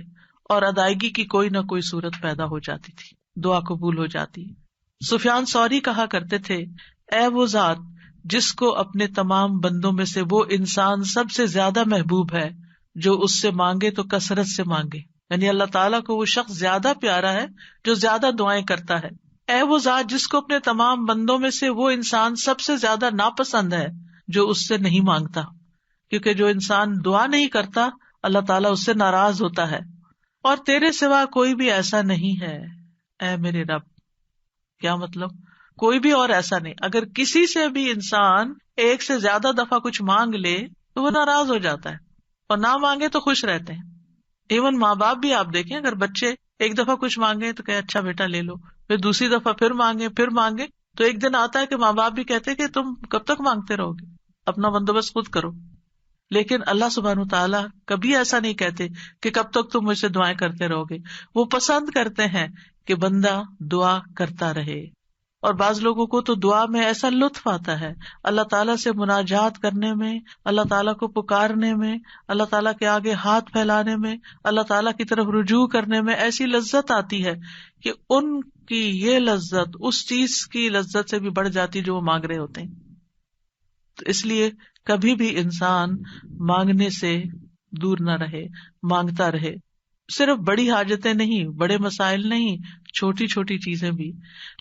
اور ادائیگی کی کوئی نہ کوئی صورت پیدا ہو جاتی تھی، دعا قبول ہو جاتی. سفیان ثوری کہا کرتے تھے، اے وہ ذات جس کو اپنے تمام بندوں میں سے وہ انسان سب سے زیادہ محبوب ہے جو اس سے مانگے تو کثرت سے مانگے، یعنی اللہ تعالیٰ کو وہ شخص زیادہ پیارا ہے جو زیادہ دعائیں کرتا ہے. اے وہ ذات جس کو اپنے تمام بندوں میں سے وہ انسان سب سے زیادہ ناپسند ہے جو اس سے نہیں مانگتا، کیونکہ جو انسان دعا نہیں کرتا اللہ تعالیٰ اس سے ناراض ہوتا ہے. اور تیرے سوا کوئی بھی ایسا نہیں ہے اے میرے رب. کیا مطلب؟ کوئی بھی اور ایسا نہیں. اگر کسی سے بھی انسان ایک سے زیادہ دفعہ کچھ مانگ لے تو وہ ناراض ہو جاتا ہے، اور نہ مانگے تو خوش رہتے ہیں. ایون ماں باپ بھی آپ دیکھیں، اگر بچے ایک دفعہ کچھ مانگے تو کہ اچھا بیٹا لے لو، پھر دوسری دفعہ پھر مانگے تو ایک دن آتا ہے کہ ماں باپ بھی کہتے کہ تم کب تک مانگتے رہو گے، اپنا بندوبست خود کرو. لیکن اللہ سبحانہ تعالیٰ کبھی ایسا نہیں کہتے کہ کب تک تم مجھ سے دعائیں کرتے رہو گے. وہ پسند کرتے ہیں کہ بندہ دعا کرتا رہے. اور بعض لوگوں کو تو دعا میں ایسا لطف آتا ہے، اللہ تعالیٰ سے مناجات کرنے میں، اللہ تعالیٰ کو پکارنے میں، اللہ تعالیٰ کے آگے ہاتھ پھیلانے میں، اللہ تعالیٰ کی طرف رجوع کرنے میں ایسی لذت آتی ہے کہ ان کی یہ لذت اس چیز کی لذت سے بھی بڑھ جاتی جو وہ مانگ رہے ہوتے ہیں. تو اس لیے کبھی بھی انسان مانگنے سے دور نہ رہے، مانگتا رہے. صرف بڑی حاجتیں نہیں، بڑے مسائل نہیں، چھوٹی چھوٹی چیزیں بھی.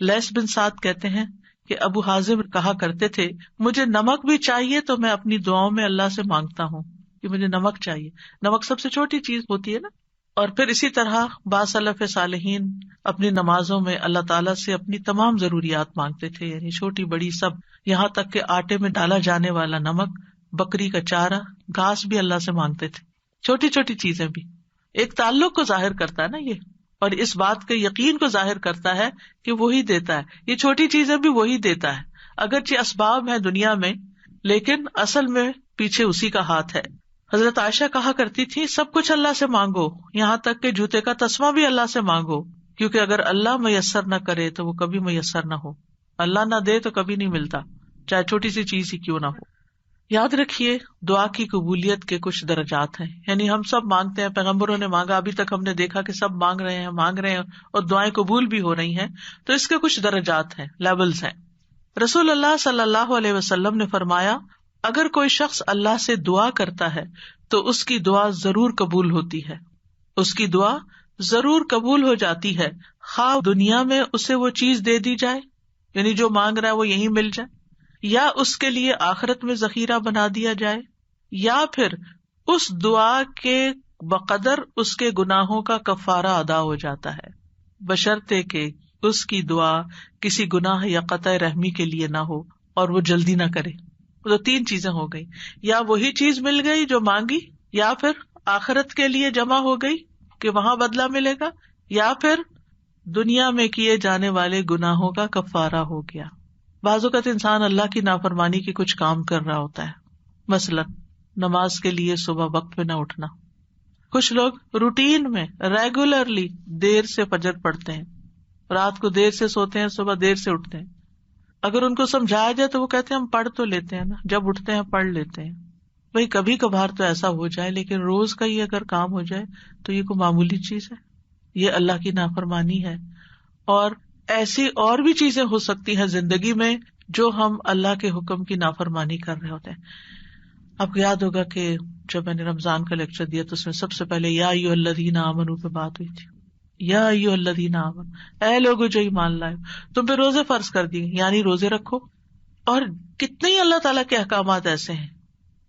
لیث بن سعد کہتے ہیں کہ ابو حازم کہا کرتے تھے مجھے نمک بھی چاہیے تو میں اپنی دعاؤں میں اللہ سے مانگتا ہوں کہ مجھے نمک چاہیے. نمک سب سے چھوٹی چیز ہوتی ہے نا. اور پھر اسی طرح بعض سلف صالحین اپنی نمازوں میں اللہ تعالیٰ سے اپنی تمام ضروریات مانگتے تھے، یعنی چھوٹی بڑی سب، یہاں تک کہ آٹے میں ڈالا جانے والا نمک، بکری کا چارہ، گھاس بھی اللہ سے مانگتے تھے. چھوٹی چھوٹی چیزیں بھی ایک تعلق کو ظاہر کرتا ہے نا یہ، اور اس بات کے یقین کو ظاہر کرتا ہے کہ وہی دیتا ہے. یہ چھوٹی چیزیں بھی وہی دیتا ہے، اگرچہ اسباب ہے دنیا میں لیکن اصل میں پیچھے اسی کا ہاتھ ہے. حضرت عائشہ کہا کرتی تھی سب کچھ اللہ سے مانگو، یہاں تک کہ جوتے کا تسمہ بھی اللہ سے مانگو، کیونکہ اگر اللہ میسر نہ کرے تو وہ کبھی میسر نہ ہو. اللہ نہ دے تو کبھی نہیں ملتا، چاہے چھوٹی سی چیز ہی کیوں نہ ہو. یاد رکھیے دعا کی قبولیت کے کچھ درجات ہیں، یعنی ہم سب مانگتے ہیں، پیغمبروں نے مانگا، ابھی تک ہم نے دیکھا کہ سب مانگ رہے ہیں اور دعائیں قبول بھی ہو رہی ہیں. تو اس کے کچھ درجات ہیں، لیولز ہیں. رسول اللہ صلی اللہ علیہ وسلم نے فرمایا اگر کوئی شخص اللہ سے دعا کرتا ہے تو اس کی دعا ضرور قبول ہوتی ہے، اس کی دعا ضرور قبول ہو جاتی ہے، خواہ دنیا میں اسے وہ چیز دے دی جائے، یعنی جو مانگ رہا ہے وہ یہیں مل جائے، یا اس کے لیے آخرت میں ذخیرہ بنا دیا جائے، یا پھر اس دعا کے بقدر اس کے گناہوں کا کفارہ ادا ہو جاتا ہے، بشرطے کہ اس کی دعا کسی گناہ یا قطع رحمی کے لیے نہ ہو اور وہ جلدی نہ کرے. تو 3 چیزیں ہو گئی، یا وہی چیز مل گئی جو مانگی، یا پھر آخرت کے لیے جمع ہو گئی کہ وہاں بدلہ ملے گا، یا پھر دنیا میں کیے جانے والے گناہوں کا کفارہ ہو گیا. بعض اوقات انسان اللہ کی نافرمانی کی کچھ کام کر رہا ہوتا ہے، مثلا نماز کے لیے صبح وقت پہ نہ اٹھنا. کچھ لوگ روٹین میں ریگولرلی دیر سے فجر پڑھتے ہیں، رات کو دیر سے سوتے ہیں، صبح دیر سے اٹھتے ہیں. اگر ان کو سمجھایا جائے تو وہ کہتے ہیں ہم پڑھ تو لیتے ہیں نا، جب اٹھتے ہیں پڑھ لیتے ہیں. بھائی کبھی کبھار تو ایسا ہو جائے، لیکن روز کا یہ اگر کام ہو جائے تو یہ کوئی معمولی چیز ہے؟ یہ اللہ کی نافرمانی ہے. اور ایسی اور بھی چیزیں ہو سکتی ہیں زندگی میں جو ہم اللہ کے حکم کی نافرمانی کر رہے ہوتے ہیں. آپ کو یاد ہوگا کہ جب میں نے رمضان کا لیکچر دیا تو اس میں سب سے پہلے یا ایھا الذین آمنوا پہ بات ہوئی تھی. یا ایھا الذین آمنوا، اے لوگو جو ایمان لائے، تم پہ روزے فرض کر دیے، یعنی روزے رکھو. اور کتنے ہی اللہ تعالیٰ کے احکامات ایسے ہیں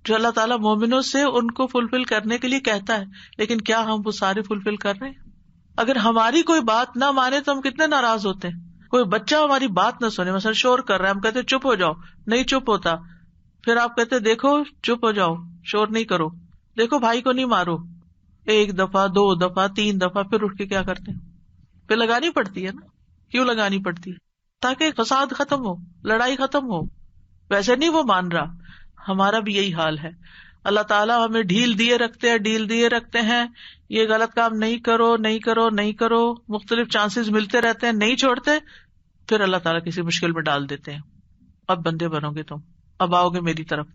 جو اللہ تعالیٰ مومنوں سے ان کو فلفل کرنے کے لیے کہتا ہے، لیکن کیا ہم وہ سارے فلفل کر رہے ہیں؟ اگر ہماری کوئی بات نہ مانے تو ہم کتنے ناراض ہوتے ہیں. کوئی بچہ ہماری بات نہ سنے، مثلا شور کر رہا ہے، ہم کہتے چپ ہو جاؤ، نہیں چپ ہوتا. پھر آپ کہتے دیکھو چپ ہو جاؤ، شور نہیں کرو، دیکھو بھائی کو نہیں مارو. 1 دفعہ 2 دفعہ 3 دفعہ پھر اٹھ کے کیا کرتے ہیں؟ پھر لگانی پڑتی ہے نا. کیوں لگانی پڑتی ہے؟ تاکہ فساد ختم ہو، لڑائی ختم ہو. ویسے نہیں وہ مان رہا. ہمارا بھی یہی حال ہے. اللہ تعالیٰ ہمیں ڈھیل دیے رکھتے ہیں، یہ غلط کام نہیں کرو نہیں کرو نہیں کرو، مختلف چانسز ملتے رہتے ہیں، نہیں چھوڑتے. پھر اللہ تعالیٰ کسی مشکل میں ڈال دیتے ہیں، اب بندے بنو گے تم، اب آؤ گے میری طرف.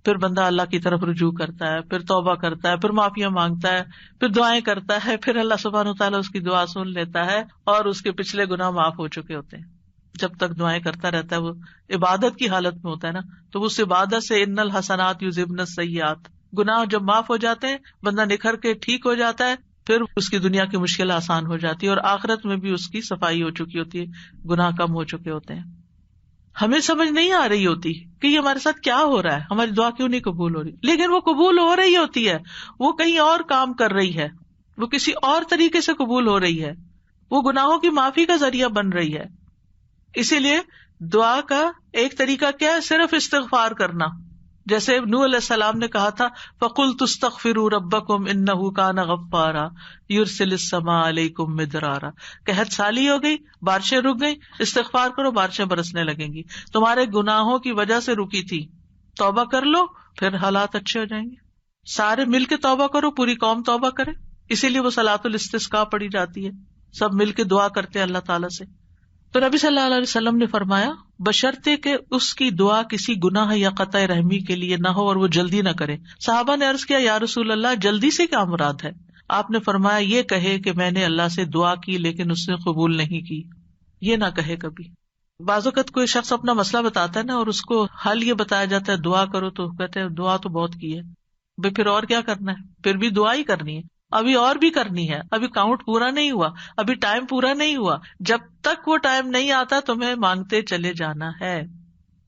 پھر بندہ اللہ کی طرف رجوع کرتا ہے، پھر توبہ کرتا ہے، پھر معافیاں مانگتا ہے، پھر دعائیں کرتا ہے، پھر اللہ سبحانہ وتعالیٰ اس کی دعا سن لیتا ہے اور اس کے پچھلے گناہ معاف ہو چکے ہوتے ہیں. جب تک دعائیں کرتا رہتا ہے، وہ عبادت کی حالت میں ہوتا ہے نا، تو اس عبادت سے ان الحسنات یذھبن السیئات، گناہ جب معاف ہو جاتے ہیں، بندہ نکھر کے ٹھیک ہو جاتا ہے، پھر اس کی دنیا کی مشکل آسان ہو جاتی ہے اور آخرت میں بھی اس کی صفائی ہو چکی ہوتی ہے، گناہ کم ہو چکے ہوتے ہیں. ہمیں سمجھ نہیں آ رہی ہوتی کہ یہ ہمارے ساتھ کیا ہو رہا ہے، ہماری دعا کیوں نہیں قبول ہو رہی، لیکن وہ قبول ہو رہی ہوتی ہے. وہ کہیں اور کام کر رہی ہے، وہ کسی اور طریقے سے قبول ہو رہی ہے، وہ گناہوں کی معافی کا ذریعہ بن رہی ہے. اسی لیے دعا کا ایک طریقہ کیا ہے؟ صرف استغفار کرنا. جیسے نوح علیہ السلام نے کہا تھا فَقُلْتُ اسْتَغْفِرُوا رَبَّكُمْ إِنَّهُ كَانَ غَفَّارًا يُرْسِلِ السَّمَاءَ عَلَيْكُمْ مِدْرَارًا، قحط سالی ہو گئی، بارشیں رک گئی، استغفار کرو، بارشیں برسنے لگیں گی، تمہارے گناہوں کی وجہ سے رکی تھی، توبہ کر لو پھر حالات اچھے ہو جائیں گے. سارے مل کے توبہ کرو، پوری قوم توبہ کرے، اسی لیے وہ صلاۃ الاستسقاء پڑھی جاتی ہے، سب مل کے دعا کرتے ہیں اللہ تعالیٰ سے. تو نبی صلی اللہ علیہ وسلم نے فرمایا بشرطے کہ اس کی دعا کسی گناہ یا قطع رحمی کے لیے نہ ہو اور وہ جلدی نہ کرے. صحابہ نے عرض کیا یا رسول اللہ جلدی سے کیا مراد ہے؟ آپ نے فرمایا یہ کہے کہ میں نے اللہ سے دعا کی لیکن اس نے قبول نہیں کی، یہ نہ کہے کبھی. بعض اوقات کوئی شخص اپنا مسئلہ بتاتا ہے نا اور اس کو حل یہ بتایا جاتا ہے دعا کرو، تو کہتے ہیں دعا تو بہت کی ہے بھائی، پھر اور کیا کرنا ہے؟ پھر بھی دعا ہی کرنی ہے، ابھی اور بھی کرنی ہے، ابھی کاؤنٹ پورا نہیں ہوا، ابھی ٹائم پورا نہیں ہوا. جب تک وہ ٹائم نہیں آتا تمہیں مانگتے چلے جانا ہے،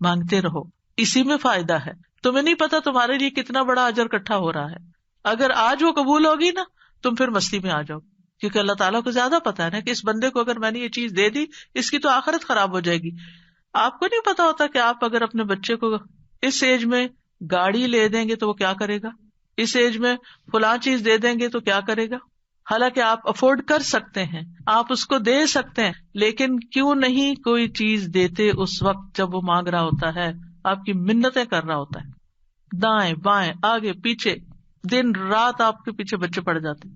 مانگتے رہو، اسی میں فائدہ ہے. تمہیں نہیں پتا تمہارے لیے کتنا بڑا اجر اکٹھا ہو رہا ہے. اگر آج وہ قبول ہوگی نا تم پھر مستی میں آ جاؤ، کیونکہ اللہ تعالیٰ کو زیادہ پتا ہے نا کہ اس بندے کو اگر میں نے یہ چیز دے دی اس کی تو آخرت خراب ہو جائے گی. آپ کو نہیں پتا ہوتا کہ آپ اگر اپنے بچے کو اس ایج میں گاڑی لے دیں گے تو وہ کیا کرے گا، اس ایج میں فلاں چیز دے دیں گے تو کیا کرے گا. حالانکہ آپ افورڈ کر سکتے ہیں، آپ اس کو دے سکتے ہیں، لیکن کیوں نہیں کوئی چیز دیتے اس وقت جب وہ مانگ رہا ہوتا ہے، آپ کی منتیں کر رہا ہوتا ہے، دائیں بائیں آگے پیچھے دن رات آپ کے پیچھے بچے پڑ جاتے ہیں.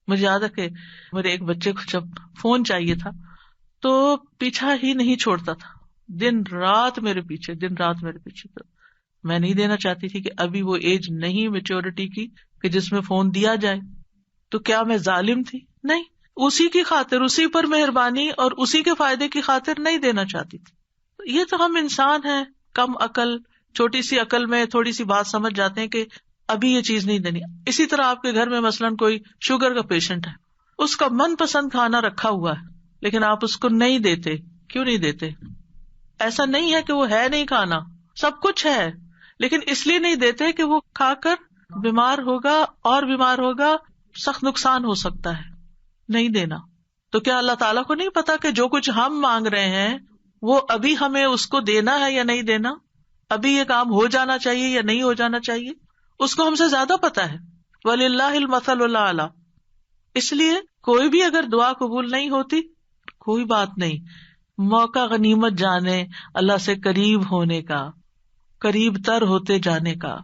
مجھے یاد ہے کہ میرے ایک بچے کو جب فون چاہیے تھا تو پیچھا ہی نہیں چھوڑتا تھا، دن رات میرے پیچھے. تو میں نہیں دینا چاہتی تھی کہ ابھی وہ ایج نہیں میچورٹی کی کہ جس میں فون دیا جائے. تو کیا میں ظالم تھی؟ نہیں، اسی کی خاطر، اسی پر مہربانی اور اسی کے فائدے کی خاطر نہیں دینا چاہتی تھی. یہ تو ہم انسان ہیں کم عقل، چھوٹی سی عقل میں تھوڑی سی بات سمجھ جاتے ہیں کہ ابھی یہ چیز نہیں دینی. اسی طرح آپ کے گھر میں مثلاً کوئی شوگر کا پیشنٹ ہے، اس کا من پسند کھانا رکھا ہوا ہے لیکن آپ اس کو نہیں دیتے. کیوں نہیں دیتے؟ ایسا نہیں ہے کہ وہ ہے نہیں کھانا، سب کچھ ہے، لیکن اس لیے نہیں دیتے کہ وہ کھا کر بیمار ہوگا اور بیمار ہوگا، سخت نقصان ہو سکتا ہے. نہیں دینا. تو کیا اللہ تعالیٰ کو نہیں پتا کہ جو کچھ ہم مانگ رہے ہیں وہ ابھی ہمیں اس کو دینا ہے یا نہیں دینا، ابھی یہ کام ہو جانا چاہیے یا نہیں ہو جانا چاہیے؟ اس کو ہم سے زیادہ پتا ہے. وَلِلَّهِ الْمَثَلُ الْأَعْلَىٰ. اس لیے کوئی بھی اگر دعا قبول نہیں ہوتی کوئی بات نہیں، موقع غنیمت جانے اللہ سے قریب ہونے کا، قریب تر ہوتے جانے کا.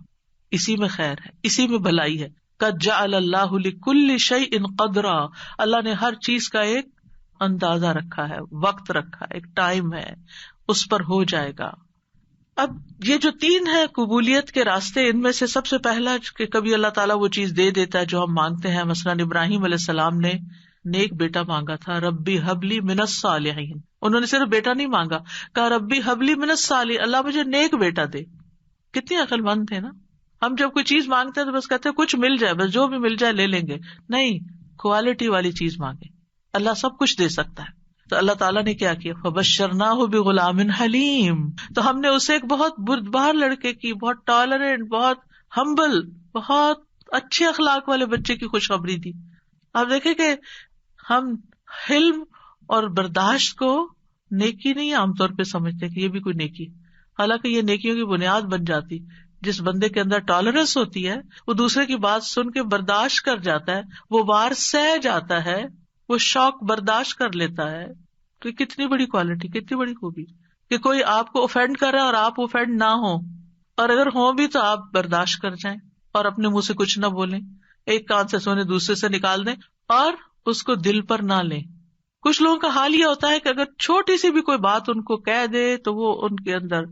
اسی میں خیر ہے، اسی میں بھلائی ہے. قَدْ جَعَلَ اللَّهُ لِكُلِّ شَيْءٍ قَدْرًا. اللہ نے ہر چیز کا ایک اندازہ رکھا ہے، وقت رکھا ہے، ایک ٹائم ہے، اس پر ہو جائے گا. اب یہ جو 3 ہے قبولیت کے راستے، ان میں سے سب سے پہلا کہ کبھی اللہ تعالیٰ وہ چیز دے دیتا ہے جو ہم مانگتے ہیں. مثلاً ابراہیم علیہ السلام نے نیک بیٹا مانگا تھا، ربی حبلی من الصالحین. انہوں نے صرف بیٹا نہیں مانگا، کہا ربی حبلی من الصالحین، اللہ مجھے نیک بیٹا دے. کتنی عقل مند تھے نا. ہم جب کوئی چیز مانگتے ہیں تو بس کہتے ہیں کچھ مل جائے، بس جو بھی مل جائے لے لیں گے. نہیں، کوالٹی والی چیز مانگے، اللہ سب کچھ دے سکتا ہے. تو اللہ تعالیٰ نے کیا کیا، فبشرناہ بغلام حلیم. تو ہم نے اسے ایک بہت بردبار لڑکے کی، بہت ٹالرنٹ، بہت ہمبل، بہت اچھے اخلاق والے بچے کی خوشخبری دی. آپ دیکھیں کہ ہم حلم اور برداشت کو نیکی نہیں عام طور پہ سمجھتے کہ یہ بھی کوئی نیکی، حالانکہ یہ نیکیوں کی بنیاد بن جاتی. جس بندے کے اندر ٹالرنس ہوتی ہے وہ دوسرے کی بات سن کے برداشت کر جاتا ہے، وہ وار سہ جاتا ہے، وہ شوق برداشت کر لیتا ہے. تو کتنی بڑی کوالٹی، کتنی بڑی خوبی کہ کوئی آپ کو اوفینڈ کر رہا ہے اور آپ اوفینڈ نہ ہو، اور اگر ہوں بھی تو آپ برداشت کر جائیں اور اپنے منہ سے کچھ نہ بولیں، ایک کان سے سونے دوسرے سے نکال دیں اور اس کو دل پر نہ لیں. کچھ لوگوں کا حال یہ ہوتا ہے کہ اگر چھوٹی سی بھی کوئی بات ان کو کہہ دے تو وہ ان کے اندر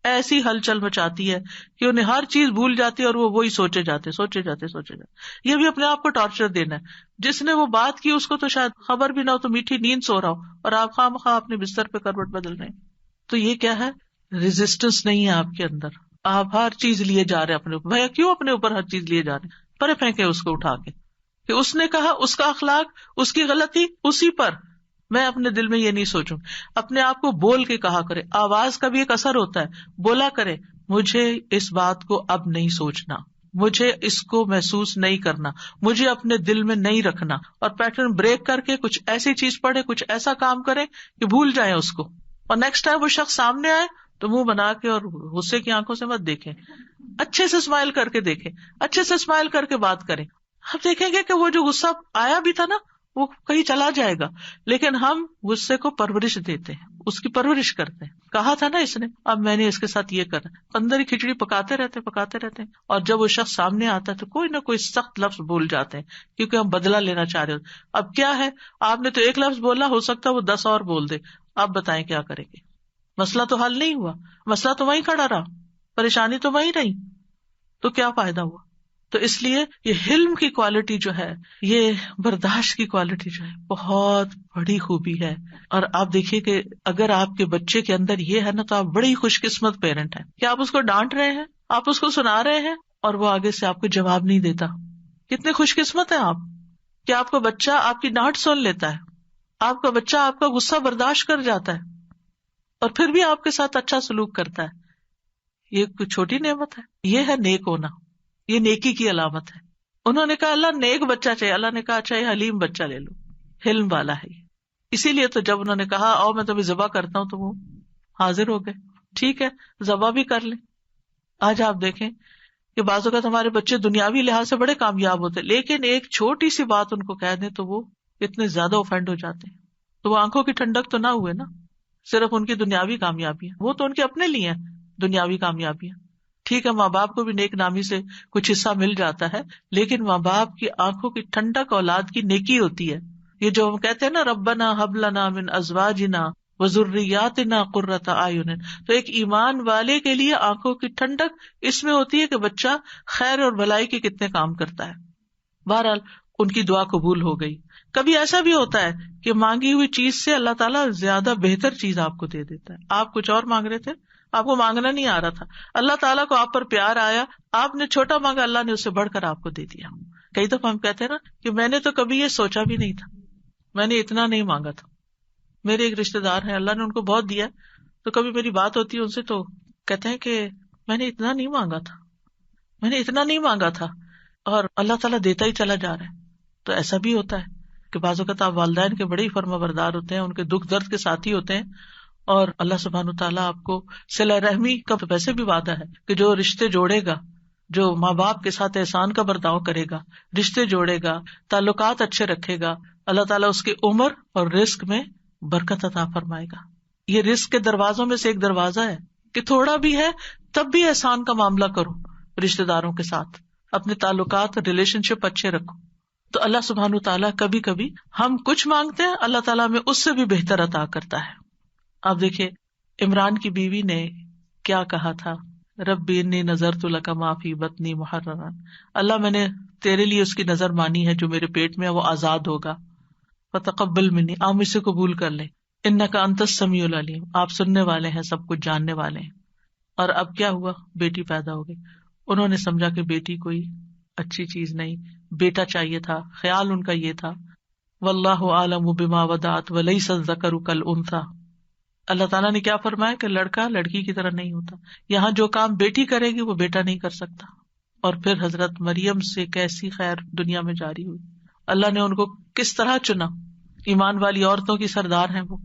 ایسی ہلچل مچاتی ہے کہ انہیں ہر چیز بھول جاتی ہے اور وہ وہی سوچے جاتے. یہ بھی اپنے آپ کو ٹارچر دینا ہے. جس نے وہ بات کی اس کو تو شاید خبر بھی نہ ہو تو میٹھی نیند سو رہا ہو اور آپ خواہ مخواہ اپنے بستر پہ کروٹ بدل رہے ہیں. تو یہ کیا ہے؟ ریزسٹنس نہیں ہے آپ کے اندر. آپ ہر چیز لیے جا رہے ہیں اپنے اوپر. بھیا کیوں اپنے اوپر ہر چیز لیے جا رہے ہیں؟ پرے پھینکے اس کو اٹھا کے کہ اس نے کہا، اس کا اخلاق، اس کی غلطی اسی پر. میں اپنے دل میں یہ نہیں سوچوں. اپنے آپ کو بول کے کہا کرے. آواز کا بھی ایک اثر ہوتا ہے. بولا کرے مجھے اس بات کو اب نہیں سوچنا، مجھے اس کو محسوس نہیں کرنا، مجھے اپنے دل میں نہیں رکھنا. اور پیٹرن بریک کر کے کچھ ایسی چیز پڑھے، کچھ ایسا کام کرے کہ بھول جائیں اس کو، اور نیکسٹ ٹائم وہ شخص سامنے آئے تو منہ بنا کے اور غصے کی آنکھوں سے مت دیکھیں، اچھے سے اسمائل کر کے دیکھیں، اچھے سے اسمائل کر کے بات کریں. آپ دیکھیں گے کہ وہ جو غصہ آیا بھی تھا نا وہ کہیں چلا جائے گا، لیکن ہم غصے کو پرورش دیتے ہیں، اس کی پرورش کرتے ہیں. کہا تھا نا اس نے، اب میں نے اس کے ساتھ یہ کرا، اندر ہی کھچڑی پکاتے رہتے ہیں، اور جب وہ شخص سامنے آتا ہے تو کوئی نہ کوئی سخت لفظ بول جاتے ہیں کیونکہ ہم بدلہ لینا چاہ رہے ہوتے. اب کیا ہے، آپ نے تو ایک لفظ بولا، ہو سکتا ہے وہ 10 اور بول دے. آپ بتائیں کیا کریں گے؟ مسئلہ تو حل نہیں ہوا، مسئلہ تو وہیں کھڑا رہا، پریشانی تو وہیں رہی، تو کیا فائدہ ہوا؟ تو اس لیے یہ حلم کی کوالٹی جو ہے، یہ برداشت کی کوالٹی جو ہے بہت بڑی خوبی ہے. اور آپ دیکھیے کہ اگر آپ کے بچے کے اندر یہ ہے نا تو آپ بڑی خوش قسمت پیرنٹ ہیں کہ آپ اس کو ڈانٹ رہے ہیں، آپ اس کو سنا رہے ہیں اور وہ آگے سے آپ کو جواب نہیں دیتا. کتنے خوش قسمت ہیں آپ کہ آپ کا بچہ آپ کی ڈانٹ سن لیتا ہے، آپ کا بچہ آپ کا غصہ برداشت کر جاتا ہے اور پھر بھی آپ کے ساتھ اچھا سلوک کرتا ہے. یہ کوئی چھوٹی نعمت ہے؟ یہ ہے نیک ہونا، یہ نیکی کی علامت ہے. انہوں نے کہا اللہ نیک بچہ چاہیے، اللہ نے کہا اچھا یہ حلیم بچہ لے لو، حلم والا ہے. اسی لیے تو جب انہوں نے کہا آؤ میں تمہیں ذبح کرتا ہوں تو وہ حاضر ہو گئے. ٹھیک ہے ذبح بھی کر لیں. آج آپ دیکھیں کہ بعض اوقات ہمارے بچے دنیاوی لحاظ سے بڑے کامیاب ہوتے لیکن ایک چھوٹی سی بات ان کو کہہ دیں تو وہ اتنے زیادہ اوفینڈ ہو جاتے ہیں. تو وہ آنکھوں کی ٹھنڈک تو نہ ہوئے نا، صرف ان کی دنیاوی کامیابی ہے، وہ تو ان کے اپنے لیے ہیں دنیاوی کامیابی. ٹھیک ہے ماں باپ کو بھی نیک نامی سے کچھ حصہ مل جاتا ہے، لیکن ماں باپ کی آنکھوں کی ٹھنڈک اولاد کی نیکی ہوتی ہے. یہ جو ہم کہتے ہیں نا ربنا ہب لنا من ازواجنا وذریاتنا قرۃ اعین، تو ایک ایمان والے کے لیے آنکھوں کی ٹھنڈک اس میں ہوتی ہے کہ بچہ خیر اور بھلائی کے کتنے کام کرتا ہے. بہرحال ان کی دعا قبول ہو گئی. کبھی ایسا بھی ہوتا ہے کہ مانگی ہوئی چیز سے اللہ تعالیٰ زیادہ بہتر چیز آپ کو دے دیتا ہے. آپ کچھ اور مانگ رہے تھے، آپ کو مانگنا نہیں آ رہا تھا، اللہ تعالیٰ کو آپ پر پیار آیا، آپ نے چھوٹا مانگا، اللہ نے اس سے بڑھ کر آپ کو دے دیا. کئی دفعہ ہم کہتے ہیں نا کہ میں نے تو کبھی یہ سوچا بھی نہیں تھا، میں نے اتنا نہیں مانگا تھا. میرے ایک رشتے دار ہیں، اللہ نے ان کو بہت دیا، تو کبھی میری بات ہوتی ہے ان سے تو کہتے ہیں کہ میں نے اتنا نہیں مانگا تھا، میں نے اتنا نہیں مانگا تھا، اور اللہ تعالیٰ دیتا ہی چلا جا رہا ہے. تو ایسا بھی ہوتا ہے کہ بعض اوقات آپ والدین کے بڑے ہی فرما بردار ہوتے ہیں، ان کے دکھ درد کے ساتھی ہوتے ہیں، اور اللہ سبحانہ تعالیٰ آپ کو صلہ رحمی کا ویسے بھی وعدہ ہے کہ جو رشتے جوڑے گا، جو ماں باپ کے ساتھ احسان کا برتاؤ کرے گا، رشتے جوڑے گا، تعلقات اچھے رکھے گا، اللہ تعالیٰ اس کی عمر اور رزق میں برکت عطا فرمائے گا. یہ رزق کے دروازوں میں سے ایک دروازہ ہے کہ تھوڑا بھی ہے تب بھی احسان کا معاملہ کرو، رشتے داروں کے ساتھ اپنے تعلقات ریلیشن شپ اچھے رکھو. تو اللہ سبحانہ تعالیٰ کبھی کبھی ہم کچھ مانگتے ہیں، اللہ تعالیٰ میں اس سے بھی بہتر عطا کرتا ہے. آپ دیکھیے عمران کی بیوی نے کیا کہا تھا، ربی انی نذرت لک ما فی بطنی محررا، اللہ میں نے تیرے لیے اس کی نظر مانی ہے جو میرے پیٹ میں ہے وہ آزاد ہوگا، فتقبل منی، آپ مجھ سے قبول کر لیں، انک انت السمیع العلیم، آپ سننے والے ہیں، سب کچھ جاننے والے ہیں. اور اب کیا ہوا، بیٹی پیدا ہو گئی. انہوں نے سمجھا کہ بیٹی کوئی اچھی چیز نہیں، بیٹا چاہیے تھا، خیال ان کا یہ تھا. واللہ اعلم بما وضعت ولیس الذکر کالانثی، اللہ تعالیٰ نے کیا فرمایا کہ لڑکا لڑکی کی طرح نہیں ہوتا، یہاں جو کام بیٹی کرے گی وہ بیٹا نہیں کر سکتا. اور پھر حضرت مریم سے کیسی خیر دنیا میں جاری ہوئی، اللہ نے ان کو کس طرح چنا، ایمان والی عورتوں کی سردار ہیں وہ.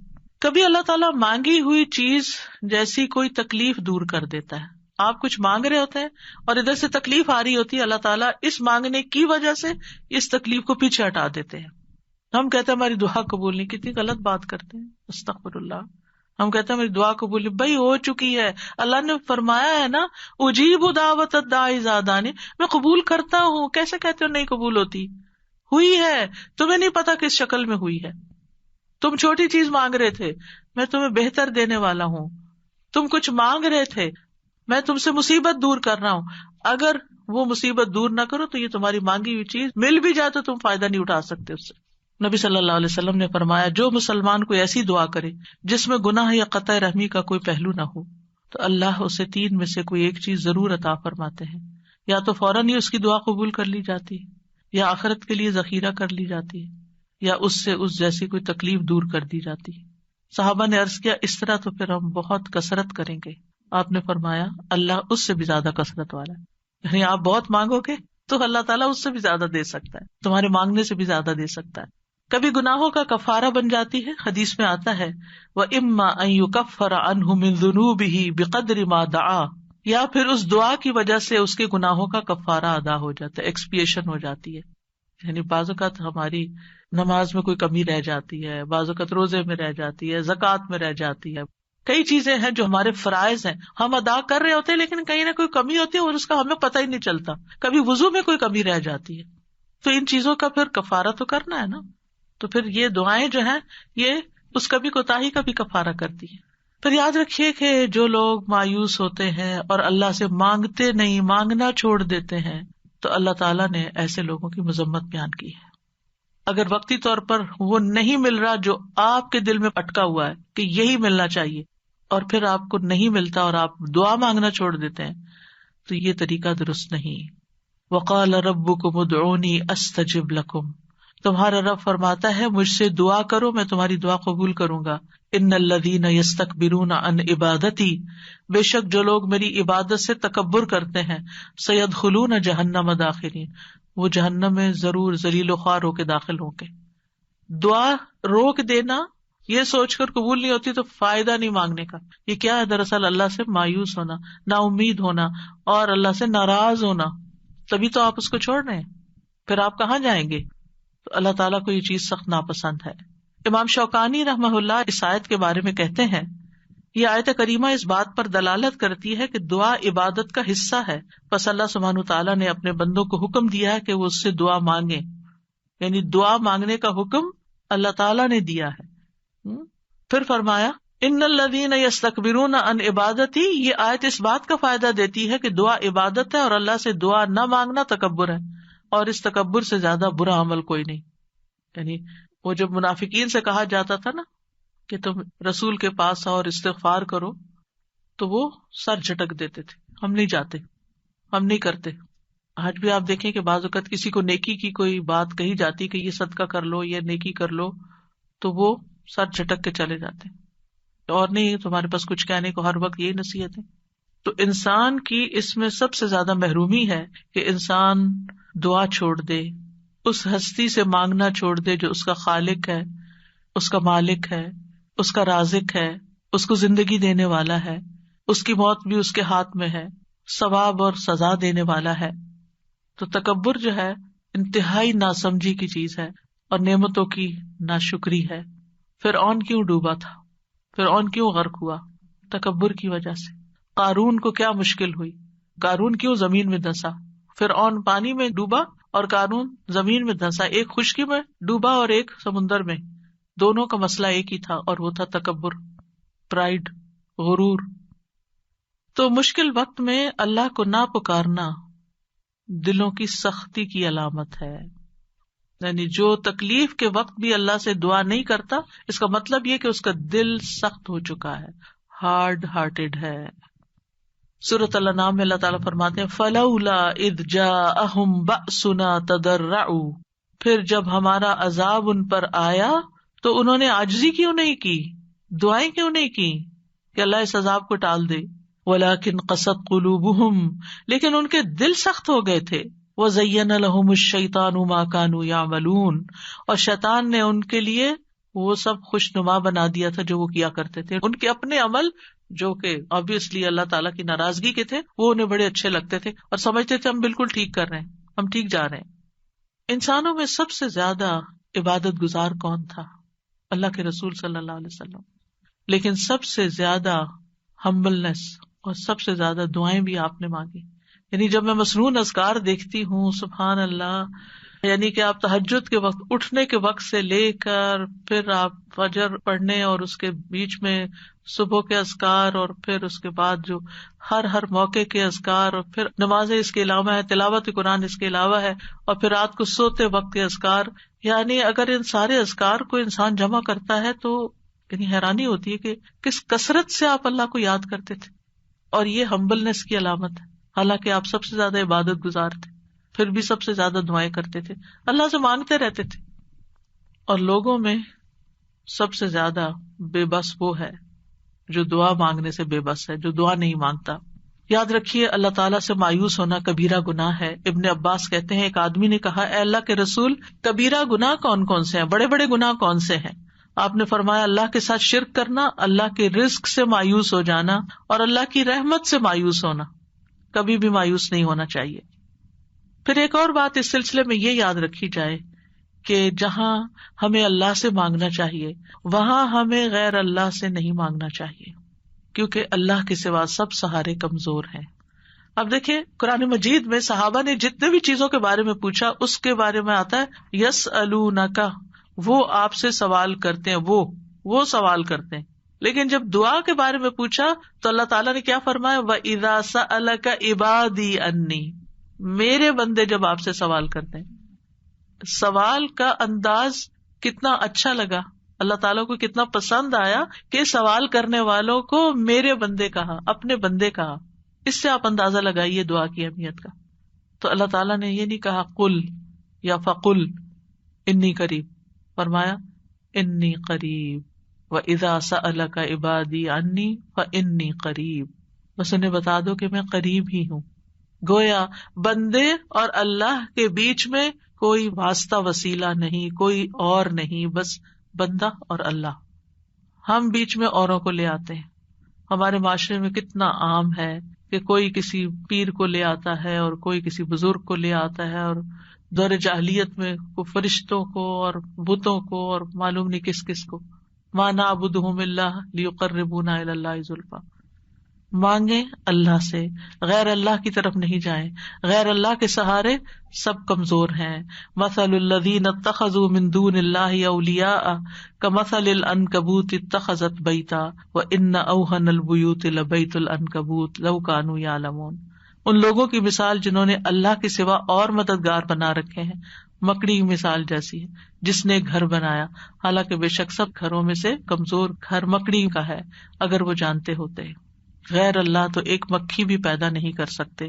کبھی اللہ تعالیٰ مانگی ہوئی چیز جیسی کوئی تکلیف دور کر دیتا ہے. آپ کچھ مانگ رہے ہوتے ہیں اور ادھر سے تکلیف آ رہی ہوتی ہے، اللہ تعالیٰ اس مانگنے کی وجہ سے اس تکلیف کو پیچھے ہٹا دیتے ہیں. ہم کہتے ہیں ہماری دعا قبول نہیں، کتنی غلط بات کرتے ہیں، استغفر اللہ. ہم کہتے ہیں میری دعا قبول نہیں، بھائی ہو چکی ہے، اللہ نے فرمایا ہے نا اجیب دعوت الداعی اذا دعانی، میں قبول کرتا ہوں. کیسے کہتے ہو نہیں قبول ہوتی؟ ہوئی ہے، تمہیں نہیں پتا کس شکل میں ہوئی ہے. تم چھوٹی چیز مانگ رہے تھے، میں تمہیں بہتر دینے والا ہوں. تم کچھ مانگ رہے تھے، میں تم سے مصیبت دور کر رہا ہوں. اگر وہ مصیبت دور نہ کرو تو یہ تمہاری مانگی ہوئی چیز مل بھی جائے تو تم فائدہ نہیں اٹھا سکتے اس سے. نبی صلی اللہ علیہ وسلم نے فرمایا جو مسلمان کوئی ایسی دعا کرے جس میں گناہ یا قطع رحمی کا کوئی پہلو نہ ہو تو اللہ اسے 3 میں سے کوئی ایک چیز ضرور عطا فرماتے ہیں. یا تو فوراً ہی اس کی دعا قبول کر لی جاتی ہے، یا آخرت کے لیے ذخیرہ کر لی جاتی ہے، یا اس سے اس جیسی کوئی تکلیف دور کر دی جاتی ہے. صحابہ نے عرض کیا اس طرح تو پھر ہم بہت کثرت کریں گے. آپ نے فرمایا اللہ اس سے بھی زیادہ کثرت والا ہے، یعنی آپ بہت مانگو گے تو اللہ تعالیٰ اس سے بھی زیادہ دے سکتا ہے، تمہارے مانگنے سے بھی زیادہ دے سکتا ہے. کبھی گناہوں کا کفارہ بن جاتی ہے، حدیث میں آتا ہے وَإِمَّا أَن يُكَفَّرَ عَنْهُ مِن ذُنُوبِهِ بِقَدْرِ مَا دَعَا، یا پھر اس دعا کی وجہ سے اس کے گناہوں کا کفارہ ادا ہو جاتا ہے، ایکسپیشن ہو جاتی ہے. یعنی بعض اوقات ہماری نماز میں کوئی کمی رہ جاتی ہے، بعض اوقات روزے میں رہ جاتی ہے، زکوٰۃ میں رہ جاتی ہے، کئی چیزیں ہیں جو ہمارے فرائض ہیں ہم ادا کر رہے ہوتے ہیں لیکن کہیں نہ کوئی کمی ہوتی ہے اور اس کا ہمیں پتہ ہی نہیں چلتا. کبھی وضو میں کوئی کمی رہ جاتی ہے، تو ان چیزوں کا پھر کفارہ تو کرنا ہے نا. تو پھر یہ دعائیں جو ہیں یہ اس کبھی کوتاہی کا بھی کفارہ کرتی ہیں. پھر یاد رکھیے کہ جو لوگ مایوس ہوتے ہیں اور اللہ سے مانگتے نہیں، مانگنا چھوڑ دیتے ہیں، تو اللہ تعالیٰ نے ایسے لوگوں کی مذمت بیان کی ہے. اگر وقتی طور پر وہ نہیں مل رہا جو آپ کے دل میں اٹکا ہوا ہے کہ یہی ملنا چاہیے، اور پھر آپ کو نہیں ملتا اور آپ دعا مانگنا چھوڑ دیتے ہیں، تو یہ طریقہ درست نہیں. وقال ربکم ادعونی استجب لکم، تمہارا رب فرماتا ہے مجھ سے دعا کرو میں تمہاری دعا قبول کروں گا. ان الذین یستکبرون عن عبادتی، بے شک جو لوگ میری عبادت سے تکبر کرتے ہیں، سیدخلون جہنم داخرین، وہ جہنم میں ضرور ذلیل و خوار ہو کے داخل ہوں گے. دعا روک دینا یہ سوچ کر قبول نہیں ہوتی تو فائدہ نہیں مانگنے کا. یہ کیا ہے؟ دراصل اللہ سے مایوس ہونا، نا امید ہونا اور اللہ سے ناراض ہونا. تبھی تو آپ اس کو چھوڑ رہے ہیں، پھر آپ کہاں جائیں گے؟ تو اللہ تعالیٰ کو یہ چیز سخت ناپسند ہے. امام شوکانی رحمہ اللہ اس آیت کے بارے میں کہتے ہیں یہ آیت کریمہ اس بات پر دلالت کرتی ہے کہ دعا عبادت کا حصہ ہے، پس اللہ سبحانہ تعالیٰ نے اپنے بندوں کو حکم دیا ہے کہ وہ اس سے دعا مانگیں. یعنی دعا مانگنے کا حکم اللہ تعالیٰ نے دیا ہے. پھر فرمایا ان الذین یستکبرون عن عبادتی، یہ آیت اس بات کا فائدہ دیتی ہے کہ دعا عبادت ہے اور اللہ سے دعا نہ مانگنا تکبر ہے، اور اس تکبر سے زیادہ برا عمل کوئی نہیں. یعنی وہ جب منافقین سے کہا جاتا تھا نا کہ تم رسول کے پاس آؤ اور استغفار کرو، تو وہ سر جھٹک دیتے تھے، ہم نہیں جاتے، ہم نہیں کرتے. آج بھی آپ دیکھیں کہ بعض اوقات کسی کو نیکی کی کوئی بات کہی جاتی کہ یہ صدقہ کر لو، یہ نیکی کر لو، تو وہ سر جھٹک کے چلے جاتے، اور نہیں تمہارے پاس کچھ کہنے کو، ہر وقت یہی نصیحت ہے. تو انسان کی اس میں سب سے زیادہ محرومی ہے کہ انسان دعا چھوڑ دے، اس ہستی سے مانگنا چھوڑ دے جو اس کا خالق ہے، اس کا مالک ہے، اس کا رازق ہے، اس کو زندگی دینے والا ہے، اس کی موت بھی اس کے ہاتھ میں ہے، ثواب اور سزا دینے والا ہے. تو تکبر جو ہے انتہائی ناسمجھی کی چیز ہے اور نعمتوں کی ناشکری ہے. فرعون کیوں ڈوبا تھا؟ فرعون کیوں غرق ہوا؟ تکبر کی وجہ سے. قارون کو کیا مشکل ہوئی؟ قارون کیوں زمین میں دھنسا؟ فرعون پانی میں ڈوبا اور قارون زمین میں دھنسا. ایک خشکی میں ڈوبا اور ایک سمندر میں، دونوں کا مسئلہ ایک ہی تھا اور وہ تھا تکبر، پرائڈ، غرور. تو مشکل وقت میں اللہ کو نہ پکارنا دلوں کی سختی کی علامت ہے. یعنی جو تکلیف کے وقت بھی اللہ سے دعا نہیں کرتا، اس کا مطلب یہ کہ اس کا دل سخت ہو چکا ہے، ہارڈ ہارٹیڈ ہے. سورۃ الانعام میں اللہ تعالیٰ فرماتے ہیں فَلَوْلَا إِذْ جَاءَهُمْ بَأْسُنَا تَضَرَّعُوا، پھر جب ہمارا عذاب ان پر آیا تو انہوں نے عاجزی کیوں نہیں کی، دعائیں کیوں نہیں کی کہ اللہ اس عذاب کو ٹال دے. وَلَكِنْ قَسَتْ قُلُوبُهُمْ، لیکن ان کے دل سخت ہو گئے تھے. وَزَيَّنَ لَهُمُ الشَّيْطَانُ مَا كَانُوا يَعْمَلُونَ، اور شیطان نے ان کے لیے وہ سب خوشنما بنا دیا تھا جو وہ کیا کرتے تھے. ان کے اپنے عمل جو کہ obviously اللہ تعالیٰ کی ناراضگی کے تھے، وہ انہیں بڑے اچھے لگتے تھے اور سمجھتے تھے ہم بالکل ٹھیک کر رہے ہیں، ہم ٹھیک جا رہے ہیں. انسانوں میں سب سے زیادہ عبادت گزار کون تھا؟ اللہ کے رسول صلی اللہ علیہ وسلم. لیکن سب سے زیادہ ہمبلنس اور سب سے زیادہ دعائیں بھی آپ نے مانگی. یعنی جب میں مسنون اذکار دیکھتی ہوں، سبحان اللہ، یعنی کہ آپ تہجد کے وقت اٹھنے کے وقت سے لے کر پھر آپ فجر پڑھنے اور اس کے بیچ میں صبح کے اذکار اور پھر اس کے بعد جو ہر موقع کے اذکار اور پھر نمازیں اس کے علاوہ ہے، تلاوت قرآن اس کے علاوہ ہے، اور پھر رات کو سوتے وقت کے اذکار. یعنی اگر ان سارے اذکار کو انسان جمع کرتا ہے تو یعنی حیرانی ہوتی ہے کہ کس کثرت سے آپ اللہ کو یاد کرتے تھے. اور یہ ہمبلنس کی علامت ہے، حالانکہ آپ سب سے زیادہ عبادت گزار تھے، پھر بھی سب سے زیادہ دعائیں کرتے تھے، اللہ سے مانگتے رہتے تھے. اور لوگوں میں سب سے زیادہ بے بس وہ ہے جو دعا مانگنے سے بے بس ہے، جو دعا نہیں مانگتا. یاد رکھیے اللہ تعالیٰ سے مایوس ہونا کبیرہ گناہ ہے. ابن عباس کہتے ہیں ایک آدمی نے کہا اے اللہ کے رسول کبیرہ گناہ کون کون سے ہیں, بڑے بڑے گناہ کون سے ہیں؟ آپ نے فرمایا اللہ کے ساتھ شرک کرنا, اللہ کے رزق سے مایوس ہو جانا اور اللہ کی رحمت سے مایوس ہونا. کبھی بھی مایوس نہیں ہونا چاہیے. پھر ایک اور بات اس سلسلے میں یہ یاد رکھی جائے کہ جہاں ہمیں اللہ سے مانگنا چاہیے وہاں ہمیں غیر اللہ سے نہیں مانگنا چاہیے, کیونکہ اللہ کے سوا سب سہارے کمزور ہیں. اب دیکھیں قرآن مجید میں صحابہ نے جتنے بھی چیزوں کے بارے میں پوچھا اس کے بارے میں آتا ہے یسألونک, وہ آپ سے سوال کرتے ہیں, وہ سوال کرتے ہیں. لیکن جب دعا کے بارے میں پوچھا تو اللہ تعالیٰ نے کیا فرمایا, وَإِذَا سَأَلَكَ عِبَادِي عَنِّي, میرے بندے جب آپ سے سوال کرتے ہیں. سوال کا انداز کتنا اچھا لگا, اللہ تعالیٰ کو کتنا پسند آیا کہ سوال کرنے والوں کو میرے بندے کہا, اپنے بندے کہا. اس سے آپ اندازہ لگائیے دعا کی اہمیت کا. تو اللہ تعالیٰ نے یہ نہیں کہا قل یا فقل انی قریب, فرمایا انی قریب, وَإِذَا سَأَلَكَ عِبَادِي عَنِّي فَإِنِّي قَرِيب, بس انہیں بتا دو کہ میں قریب ہی ہوں. گویا بندے اور اللہ کے بیچ میں کوئی واسطہ وسیلہ نہیں, کوئی اور نہیں, بس بندہ اور اللہ. ہم بیچ میں اوروں کو لے آتے ہیں. ہمارے معاشرے میں کتنا عام ہے کہ کوئی کسی پیر کو لے آتا ہے اور کوئی کسی بزرگ کو لے آتا ہے, اور دور جاہلیت میں فرشتوں کو اور بتوں کو اور معلوم نہیں کس کس کو. ما نعبدہم الا لیقربونا الی اللہ زلفی, مانگیں اللہ سے, غیر اللہ کی طرف نہیں جائیں. غیر اللہ کے سہارے سب کمزور ہیں. مثل الذین اتخذوا من دون اللہ اولیاء کمثل العنکبوت اتخذت بیتا وان اوہن البیوت لبیت العنکبوت لو کانوا یعلمون. ان لوگوں کی مثال جنہوں نے اللہ کے سوا اور مددگار بنا رکھے ہیں, مکڑی کی مثال جیسی ہے جس نے گھر بنایا, حالانکہ بے شک سب گھروں میں سے کمزور گھر مکڑی کا ہے اگر وہ جانتے ہوتے. غیر اللہ تو ایک مکھی بھی پیدا نہیں کر سکتے.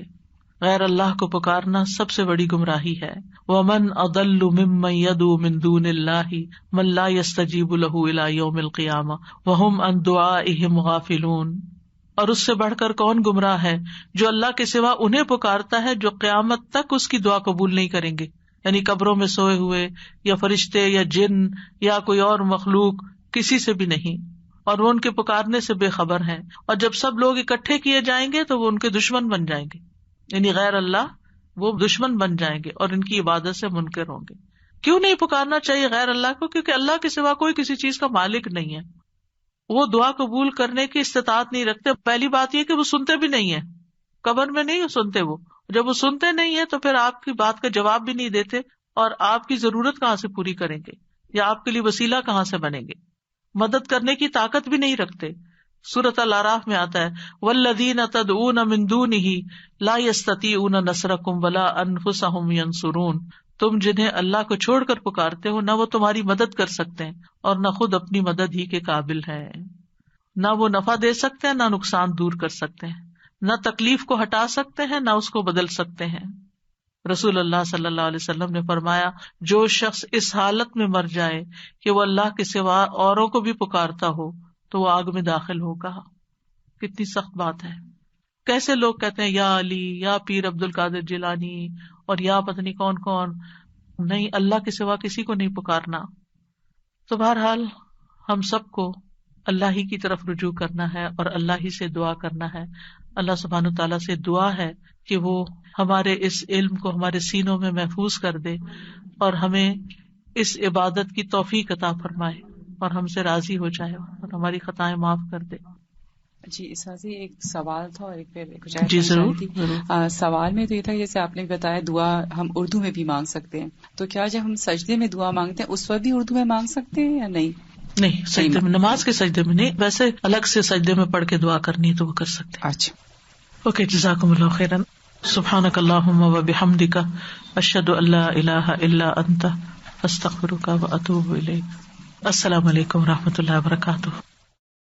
غیر اللہ کو پکارنا سب سے بڑی گمراہی ہے. وَمَنْ أَضَلُّ مِمَّنْ يَدْعُو مِن دُونِ اللَّهِ مَن لَّا يَسْتَجِيبُ لَهُ إِلَىٰ يَوْمِ الْقِيَامَةِ وَهُمْ عَن دُعَائِهِمْ غَافِلُونَ. اور اس سے بڑھ کر کون گمراہ ہے جو اللہ کے سوا انہیں پکارتا ہے جو قیامت تک اس کی دعا قبول نہیں کریں گے, یعنی قبروں میں سوئے ہوئے یا فرشتے یا جن یا کوئی اور مخلوق, کسی سے بھی نہیں, اور وہ ان کے پکارنے سے بے خبر ہیں. اور جب سب لوگ اکٹھے کیے جائیں گے تو وہ ان کے دشمن بن جائیں گے, یعنی غیر اللہ وہ دشمن بن جائیں گے اور ان کی عبادت سے منکر ہوں گے. کیوں نہیں پکارنا چاہیے غیر اللہ کو؟ کیونکہ اللہ کے سوا کوئی کسی چیز کا مالک نہیں ہے. وہ دعا قبول کرنے کی استطاعت نہیں رکھتے. پہلی بات یہ کہ وہ سنتے بھی نہیں ہے, قبر میں نہیں سنتے. وہ جب وہ سنتے نہیں ہے تو پھر آپ کی بات کا جواب بھی نہیں دیتے, اور آپ کی ضرورت کہاں سے پوری کریں گے, یا آپ کے لیے وسیلہ کہاں سے بنیں گے, مدد کرنے کی طاقت بھی نہیں رکھتے. سورۃ الاعراف میں آتا ہے والذین تدعون من دونہ لا یستطیعون نصرکم ولا انفسہم ینصرون. تم جنہیں اللہ کو چھوڑ کر پکارتے ہو نہ وہ تمہاری مدد کر سکتے ہیں اور نہ خود اپنی مدد ہی کے قابل ہے. نہ وہ نفع دے سکتے ہیں نہ نقصان دور کر سکتے ہیں, نہ تکلیف کو ہٹا سکتے ہیں نہ اس کو بدل سکتے ہیں. رسول اللہ صلی اللہ علیہ وسلم نے فرمایا جو شخص اس حالت میں مر جائے کہ وہ اللہ کے سوا اوروں کو بھی پکارتا ہو تو وہ آگ میں داخل ہوگا. کتنی سخت بات ہے. کیسے لوگ کہتے ہیں یا علی, یا پیر عبد القادر جیلانی, اور یا پتہ نہیں کون کون. نہیں, اللہ کے سوا کسی کو نہیں پکارنا. تو بہرحال ہم سب کو اللہ ہی کی طرف رجوع کرنا ہے اور اللہ ہی سے دعا کرنا ہے. اللہ سبحانہ تعالیٰ سے دعا ہے کہ وہ ہمارے اس علم کو ہمارے سینوں میں محفوظ کر دے اور ہمیں اس عبادت کی توفیق عطا فرمائے اور ہم سے راضی ہو جائے اور ہماری خطائیں معاف کر دے. جی اساسی ایک سوال تھا اور ایک پھر کچھ جی ضرور. سوال میں تو یہ تھا جیسے آپ نے بتایا دعا ہم اردو میں بھی مانگ سکتے ہیں, تو کیا جب ہم سجدے میں دعا مانگتے ہیں اس وقت بھی اردو میں مانگ سکتے ہیں یا نہیں؟ نہیں, سجدے میں, نماز کے سجدے میں نہیں, ویسے الگ سے سجدے میں پڑھ کے دعا کرنی ہے تو وہ کر سکتے ہیں. اچھا اوکے, جزاکم اللہ خیرا. سبحانک اللہم و بحمدک اشہد ان لا الہ الا انت استغفرک و اتوب الیک. السلام علیکم و رحمۃ اللہ وبرکاتہ.